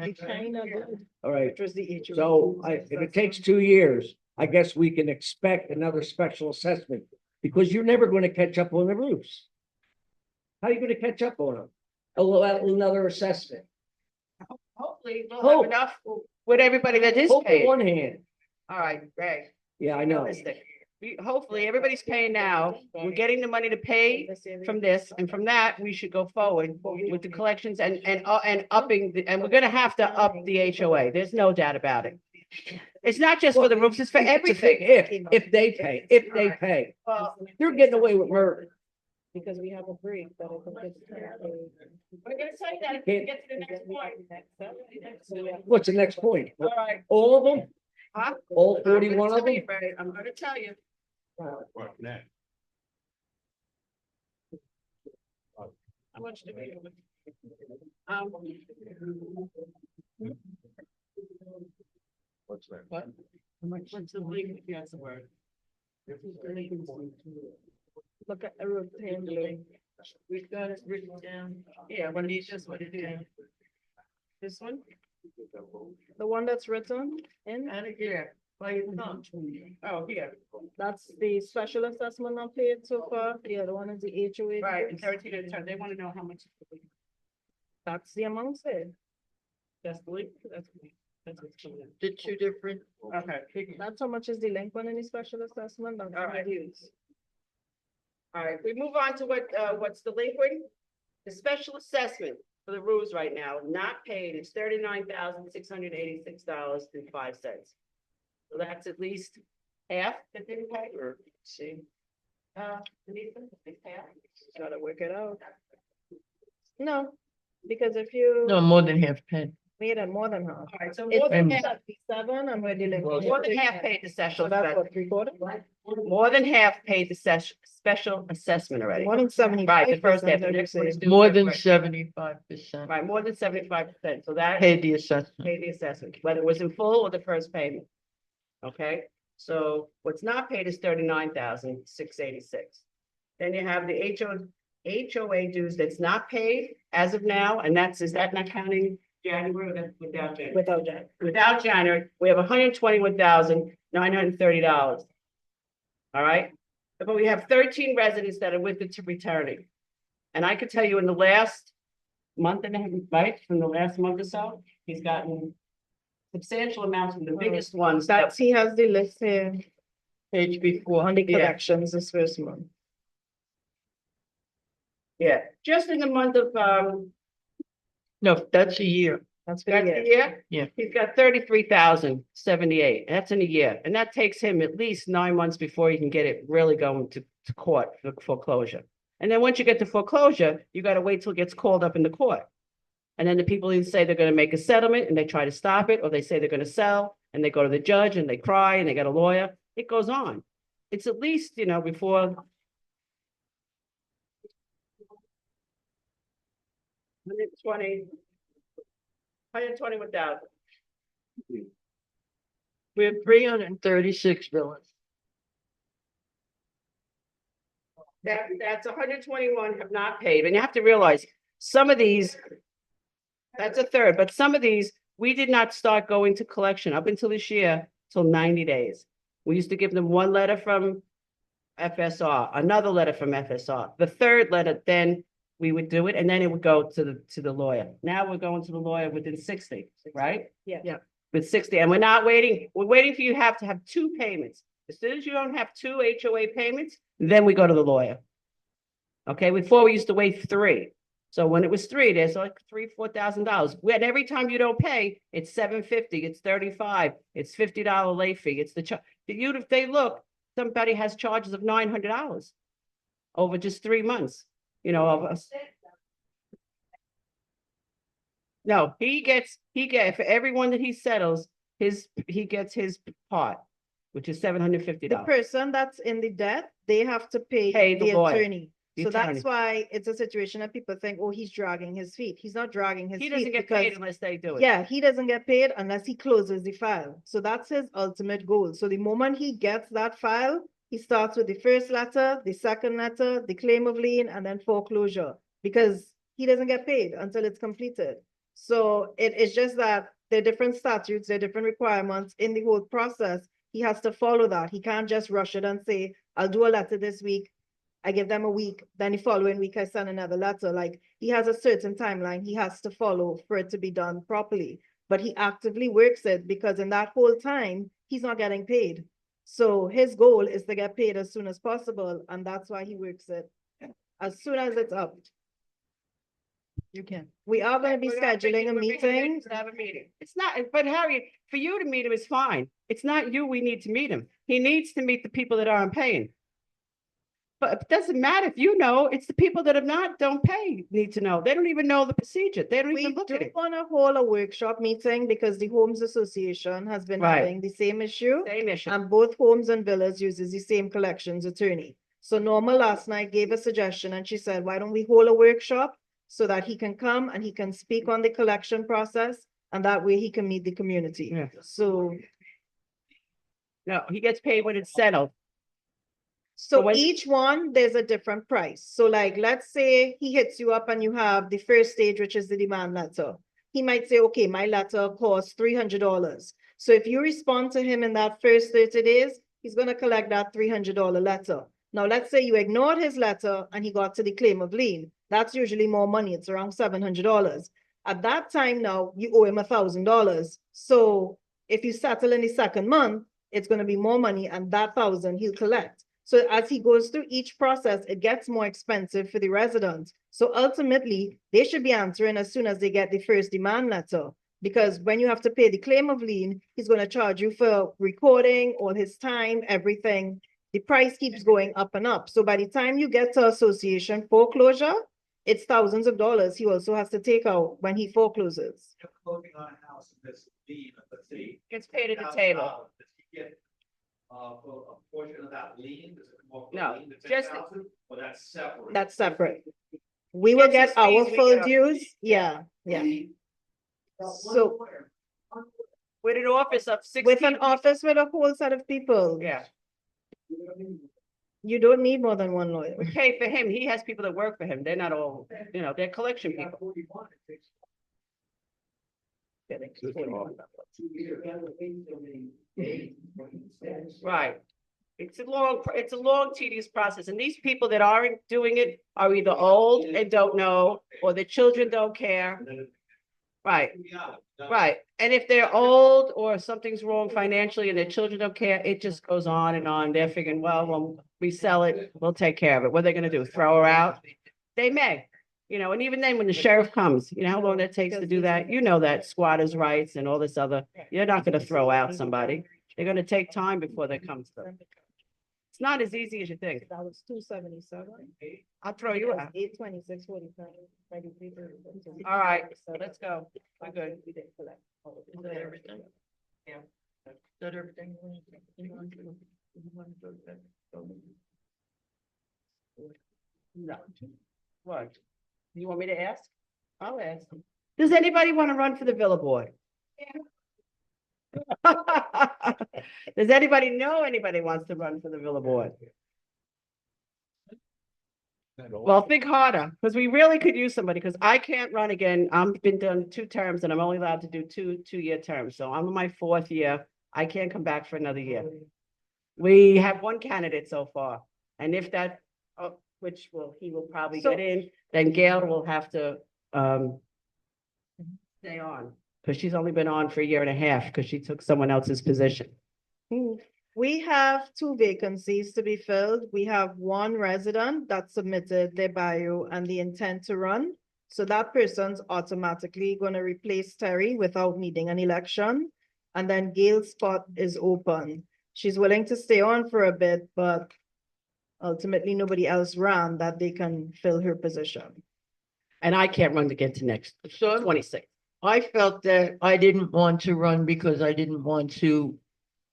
[SPEAKER 4] All right, so if it takes 2 years, I guess we can expect another special assessment, because you're never gonna catch up on the roofs. How are you gonna catch up on them? Another assessment.
[SPEAKER 2] Hopefully, we'll
[SPEAKER 4] Hope.
[SPEAKER 2] have enough with everybody that is
[SPEAKER 4] Hope on
[SPEAKER 2] paying.
[SPEAKER 4] one hand,
[SPEAKER 2] All right, Greg.
[SPEAKER 4] yeah, I know.
[SPEAKER 2] Realistic. Hopefully, everybody's paying now. We're getting the money to pay from this, and from that, we should go forward with the collections and upping, and we're gonna have to up the HOA. There's no doubt about it. It's not just for the roofs, it's for
[SPEAKER 4] It's a
[SPEAKER 2] everything.
[SPEAKER 4] big if they pay,
[SPEAKER 2] Well,
[SPEAKER 4] they're getting away with murder.
[SPEAKER 7] Because we have a brief, but I think it's.
[SPEAKER 2] we're gonna say that if we get to the next point.
[SPEAKER 4] What's the next point?
[SPEAKER 2] All right.
[SPEAKER 4] All of them?
[SPEAKER 2] Huh?
[SPEAKER 4] All
[SPEAKER 2] I'm gonna
[SPEAKER 4] 41 of
[SPEAKER 2] tell
[SPEAKER 4] them?
[SPEAKER 2] you, Ray, I'm gonna tell you. How much do we?
[SPEAKER 8] What's that?
[SPEAKER 2] What? What's the link? Yes, the word.
[SPEAKER 10] Look at the road handling.
[SPEAKER 2] We've got it written down. Yeah, when he's just what it is. This one?
[SPEAKER 10] The one that's written in,
[SPEAKER 2] And here, by your thumb. Oh, here,
[SPEAKER 10] that's the special assessment not paid so far. The other one is the HOA.
[SPEAKER 2] right, and 13 at a time. They want to know how much.
[SPEAKER 10] That's the amount said.
[SPEAKER 2] That's the link. That's what's coming in.
[SPEAKER 1] The two different,
[SPEAKER 2] Okay.
[SPEAKER 10] That's how much is delinquent in the special assessment. That's
[SPEAKER 2] All
[SPEAKER 10] what
[SPEAKER 2] right.
[SPEAKER 10] it is.
[SPEAKER 2] All right, we move on to what's delinquent. The special assessment for the roofs right now, not paid, is $39,686.05. So that's at least half that didn't pay, or, see? Denise, it's half?
[SPEAKER 10] Gotta work it out. No, because if you
[SPEAKER 1] no, more than half paid.
[SPEAKER 10] made it more than half.
[SPEAKER 2] All right, so
[SPEAKER 10] It's
[SPEAKER 2] more than half,
[SPEAKER 10] 57 and we're delinquent.
[SPEAKER 2] more than half paid the special
[SPEAKER 10] So that's
[SPEAKER 2] assessment.
[SPEAKER 10] what, 3/4?
[SPEAKER 2] More than half paid the special assessment already.
[SPEAKER 10] More than 75%.
[SPEAKER 2] Right, the first half, the
[SPEAKER 10] I would
[SPEAKER 2] next one is
[SPEAKER 10] say.
[SPEAKER 2] due
[SPEAKER 1] More than
[SPEAKER 2] February.
[SPEAKER 1] 75%.
[SPEAKER 2] Right, more than 75%, so that
[SPEAKER 1] Paid the assessment.
[SPEAKER 2] paid the assessment, whether it was in full or the first payment. Okay, so what's not paid is $39,686. Then you have the HOA dues that's not paid as of now, and is that not counting January or that's without January?
[SPEAKER 10] Without that.
[SPEAKER 2] Without January, we have $121,930. All right, but we have 13 residents that are with it to returning. And I could tell you in the last month and a half, right, from the last month or so, he's gotten substantial amounts from the biggest ones that,
[SPEAKER 10] He has the list here
[SPEAKER 1] Page before.
[SPEAKER 10] on the
[SPEAKER 2] Yeah.
[SPEAKER 10] collections this first month.
[SPEAKER 2] yeah, just in the month of,
[SPEAKER 1] No, that's a year.
[SPEAKER 10] That's for
[SPEAKER 2] that's
[SPEAKER 10] the
[SPEAKER 2] the
[SPEAKER 10] year.
[SPEAKER 2] year?
[SPEAKER 1] Yeah.
[SPEAKER 2] He's got 33,078, that's in a year, and that takes him at least 9 months before he can get it really going to court for foreclosure. And then once you get to foreclosure, you gotta wait till it gets called up in the court. And then the people either say they're gonna make a settlement and they try to stop it, or they say they're gonna sell, and they go to the judge and they cry and they get a lawyer. It goes on. It's at least, before. 121,000.
[SPEAKER 1] We have 336 villas.
[SPEAKER 2] That's 121 have not paid, and you have to realize, some of these. That's a third, but some of these, we did not start going to collection up until this year, till 90 days. We used to give them one letter from FSR, another letter from FSR, the third letter, then we would do it, and then it would go to the lawyer. Now we're going to the lawyer within 60, right?
[SPEAKER 10] Yeah.
[SPEAKER 2] With 60, and we're not waiting, we're waiting for you to have 2 payments. As soon as you don't have 2 HOA payments, then we go to the lawyer. Okay, before we used to wait 3. So when it was 3, there's like $3,000-4,000. When every time you don't pay, it's $750, it's $35, it's $50 late fee, it's the if they look, somebody has charges of $900 over just 3 months, of us. No, he gets for everyone that he settles, he gets his part, which is
[SPEAKER 10] The
[SPEAKER 2] $750.
[SPEAKER 10] person that's in the debt, they have to pay
[SPEAKER 2] Pay the
[SPEAKER 10] the
[SPEAKER 2] lawyer.
[SPEAKER 10] attorney.
[SPEAKER 2] The
[SPEAKER 10] So
[SPEAKER 2] attorney.
[SPEAKER 10] that's why it's a situation that people think, oh, he's dragging his feet. He's not dragging his
[SPEAKER 2] He
[SPEAKER 10] feet.
[SPEAKER 2] doesn't get paid
[SPEAKER 10] because-
[SPEAKER 2] unless they do it.
[SPEAKER 10] Yeah, he doesn't get paid unless he closes the file. So that's his ultimate goal. So the moment he gets that file, he starts with the first letter, the second letter, the claim of lien, and then foreclosure, because he doesn't get paid until it's completed. So it is just that there are different statutes, there are different requirements in the whole process. He has to follow that. He can't just rush it and say, I'll do a letter this week. I give them a week, then the following week I send another letter. Like, he has a certain timeline he has to follow for it to be done properly. But he actively works it because in that whole time, he's not getting paid. So his goal is to get paid as soon as possible, and that's why he works it as soon as it's up.
[SPEAKER 3] You can.
[SPEAKER 10] We are going to be
[SPEAKER 2] We're gonna
[SPEAKER 10] scheduling a
[SPEAKER 2] we're making
[SPEAKER 10] meeting.
[SPEAKER 2] arrangements to have a meeting. It's not, but Harry, for you to meet him is fine. It's not you we need to meet him. He needs to meet the people that aren't paying. But it doesn't matter if you know, it's the people that have don't pay need to know. They don't even know the procedure. They don't
[SPEAKER 10] We
[SPEAKER 2] even look
[SPEAKER 10] do
[SPEAKER 2] at it.
[SPEAKER 10] want to hold a workshop meeting because the Homes Association has been
[SPEAKER 2] Right.
[SPEAKER 10] having the same issue.
[SPEAKER 2] Same issue.
[SPEAKER 10] And both Homes and Villas uses the same collections attorney. So Norma last night gave a suggestion and she said, why don't we hold a workshop so that he can come and he can speak on the collection process, and that way he can meet the community.
[SPEAKER 2] Yeah.
[SPEAKER 10] So,
[SPEAKER 2] No, he gets paid when it's settled.
[SPEAKER 10] so
[SPEAKER 2] when-
[SPEAKER 10] each one, there's a different price. So like, let's say he hits you up and you have the first stage, which is the demand letter. He might say, okay, my letter costs $300. So if you respond to him in that first 30 days, he's gonna collect that $300 letter. Now, let's say you ignored his letter and he got to the claim of lien. That's usually more money. It's around $700. At that time now, you owe him $1,000. So if you settle in the second month, it's gonna be more money, and that 1,000 he'll collect. So as he goes through each process, it gets more expensive for the residents. So ultimately, they should be answering as soon as they get the first demand letter. Because when you have to pay the claim of lien, he's gonna charge you for recording, all his time, everything. The price keeps going up and up. So by the time you get to association foreclosure, it's thousands of dollars he also has to take out when he forecloses.
[SPEAKER 8] Closing on a house and this lien, let's see.
[SPEAKER 2] Gets paid at the table.
[SPEAKER 8] Does he get, for a portion of that lien? Does it come off the
[SPEAKER 2] No,
[SPEAKER 8] lien, the
[SPEAKER 2] just-
[SPEAKER 8] 10,000? Or that's separate?
[SPEAKER 10] That's separate. We will
[SPEAKER 2] Gets his
[SPEAKER 10] get our
[SPEAKER 2] fees, we
[SPEAKER 10] full
[SPEAKER 2] get our
[SPEAKER 10] dues. Yeah, yeah. So
[SPEAKER 2] With an office of
[SPEAKER 10] with
[SPEAKER 2] 16.
[SPEAKER 10] an office with a whole set of people.
[SPEAKER 2] Yeah,
[SPEAKER 10] You don't need more than one lawyer.
[SPEAKER 2] we pay for him. He has people that work for him. They're not all, they're collection people. Right. It's a long tedious process, and these people that aren't doing it are either old and don't know, or the children don't care. Right, right. And if they're old or something's wrong financially and their children don't care, it just goes on and on. They're figuring, well, when we sell it, we'll take care of it. What are they gonna do? Throw her out? They may, and even then, when the sheriff comes, you know how long that takes to do that? You know that squatters' rights and all this other, you're not gonna throw out somebody. They're gonna take time before they come to them. It's not as easy as you think.
[SPEAKER 10] That was $277.
[SPEAKER 2] I'll throw you out.
[SPEAKER 10] 826.45.
[SPEAKER 2] All right, let's go. We're good.
[SPEAKER 1] Is that everything? Yeah. Is that everything?
[SPEAKER 2] No. What? You want me to ask? I'll ask. Does anybody want to run for the Villa Board? Does anybody know anybody wants to run for the Villa Board? Well, think harder, because we really could use somebody, because I can't run again. I've been done 2 terms and I'm only allowed to do two-year terms. So I'm in my 4th year. I can't come back for another year. We have 1 candidate so far. And if that, he will probably
[SPEAKER 10] So-
[SPEAKER 2] get in, then Gail will have to, stay on. Because she's only been on for a year and a half, because she took someone else's position.
[SPEAKER 10] We have 2 vacancies to be filled. We have 1 resident that submitted their bio and the intent to run. So that person's automatically going to replace Terry without needing an election. And then Gail's spot is open. She's willing to stay on for a bit, but ultimately nobody else ran that they can fill her position.
[SPEAKER 2] And I can't run to get to next
[SPEAKER 1] So
[SPEAKER 2] 26.
[SPEAKER 1] I felt that I didn't want to run because I didn't want to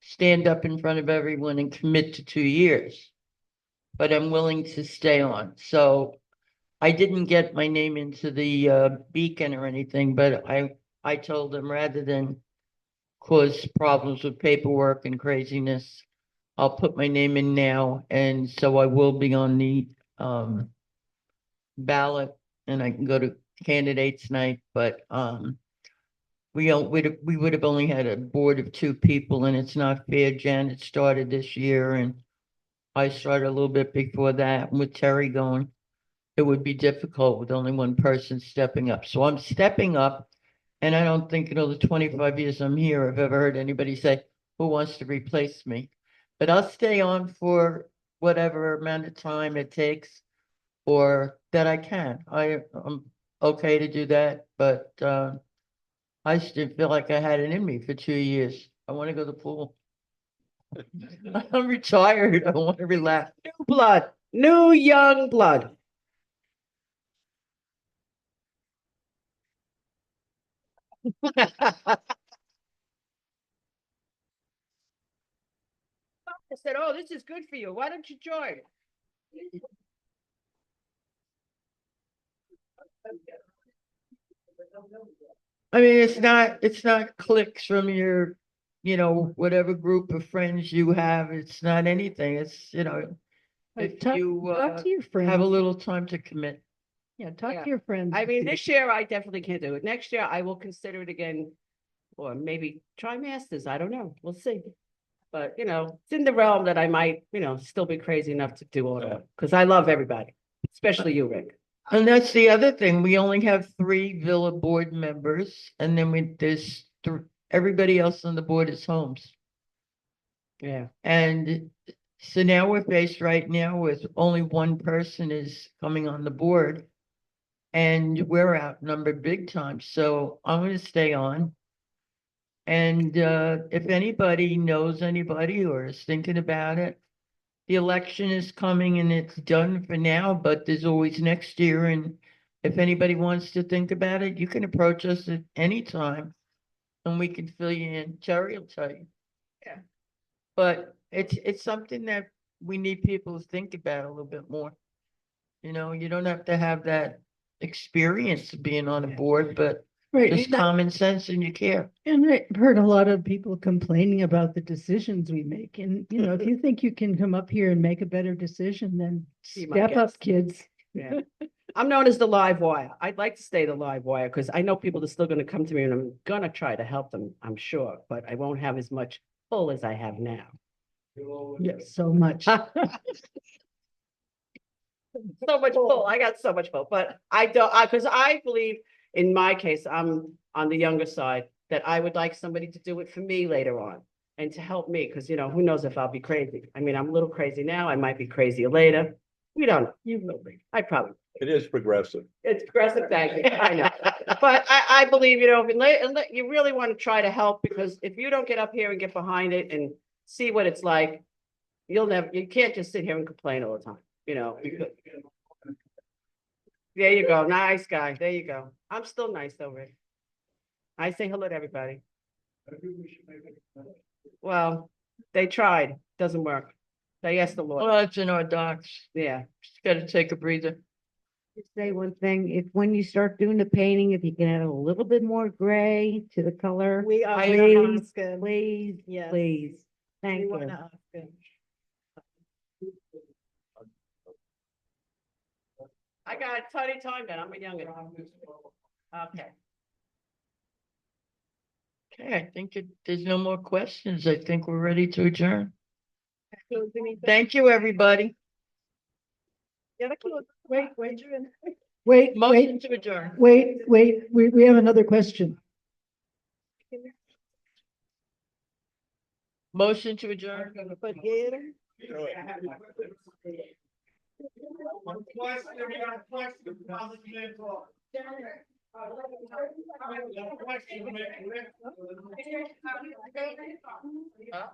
[SPEAKER 1] stand up in front of everyone and commit to 2 years. But I'm willing to stay on. So I didn't get my name into the Beacon or anything, but I told them rather than cause problems with paperwork and craziness, I'll put my name in now, and so I will be on the ballot, and I can go to candidates night, but we would have only had a board of 2 people, and it's not fair. Janet started this year, and I started a little bit before that. And with Terry going, it would be difficult with only 1 person stepping up. So I'm stepping up, and I don't think in all the 25 years I'm here, I've ever heard anybody say, who wants to replace me? But I'll stay on for whatever amount of time it takes, or that I can. I'm okay to do that, but I still feel like I had it in me for 2 years. I want to go to the pool. I'm retired. I want to relax.
[SPEAKER 2] New blood, new young blood. I said, oh, this is good for you. Why don't you join?
[SPEAKER 1] I mean, it's not clicks from your, whatever group of friends you have. It's not anything. It's, if
[SPEAKER 3] Talk
[SPEAKER 1] you,
[SPEAKER 3] talk to your
[SPEAKER 1] have a
[SPEAKER 3] friends.
[SPEAKER 1] little time to commit.
[SPEAKER 3] Yeah, talk
[SPEAKER 2] Yeah.
[SPEAKER 3] to your friends.
[SPEAKER 2] I
[SPEAKER 3] and
[SPEAKER 2] mean,
[SPEAKER 3] see.
[SPEAKER 2] this year I definitely can't do it. Next year I will consider it again. Or maybe try masters. I don't know. We'll see. But, it's in the realm that I might, still be crazy enough to do all that. Because I love everybody, especially you, Rick.
[SPEAKER 1] And that's the other thing. We only have 3 Villa board members and then everybody else on the board is homes.
[SPEAKER 2] Yeah.
[SPEAKER 1] And so now we're faced right now with only one person is coming on the board. And we're outnumbered big time, so I'm gonna stay on. And if anybody knows anybody or is thinking about it, the election is coming and it's done for now, but there's always next year. And if anybody wants to think about it, you can approach us at any time and we can fill you in. Terry will tell you.
[SPEAKER 2] Yeah.
[SPEAKER 1] But it's something that we need people to think about a little bit more. You don't have to have that experience of being on a board, but
[SPEAKER 3] Right,
[SPEAKER 1] just common sense and you care.
[SPEAKER 3] and I've heard a lot of people complaining about the decisions we make. And, if you think you can come up here and make a better decision, then
[SPEAKER 2] Be my
[SPEAKER 3] step up,
[SPEAKER 2] guest.
[SPEAKER 3] kids.
[SPEAKER 2] Yeah. I'm known as the live wire. I'd like to stay the live wire because I know people are still going to come to me and I'm going to try to help them, I'm sure, but I won't have as much pull as I have now.
[SPEAKER 3] Yes, so much.
[SPEAKER 2] So much pull. I got so much pull, but I don't, because I believe in my case, I'm on the younger side, that I would like somebody to do it for me later on and to help me, because, who knows if I'll be crazy. I mean, I'm a little crazy now. I might be crazier later. We don't know. You know me. I probably.
[SPEAKER 8] It is progressive.
[SPEAKER 2] It's progressive, thank you. I know. But I believe, you really want to try to help, because if you don't get up here and get behind it and see what it's like, you can't just sit here and complain all the time, because. There you go. Nice guy. There you go. I'm still nice though, Rick. I say hello to everybody. Well, they tried. Doesn't work. They asked the Lord.
[SPEAKER 1] Well, it's in our docs.
[SPEAKER 2] Yeah.
[SPEAKER 1] Just gotta take a breather.
[SPEAKER 7] Just say one thing, if when you start doing the painting, if you can add a little bit more gray to the color,
[SPEAKER 10] We are
[SPEAKER 7] Please,
[SPEAKER 10] asking.
[SPEAKER 7] please,
[SPEAKER 10] Yes.
[SPEAKER 7] please. Thank
[SPEAKER 10] We
[SPEAKER 7] you.
[SPEAKER 10] wanna ask him.
[SPEAKER 2] I got plenty of time then. I'm a youngin. Okay.
[SPEAKER 1] Okay, I think there's no more questions. I think we're ready to adjourn. Thank you, everybody.
[SPEAKER 3] Wait,
[SPEAKER 1] Motion to adjourn.
[SPEAKER 3] we have another question.
[SPEAKER 1] Motion to adjourn. Huh?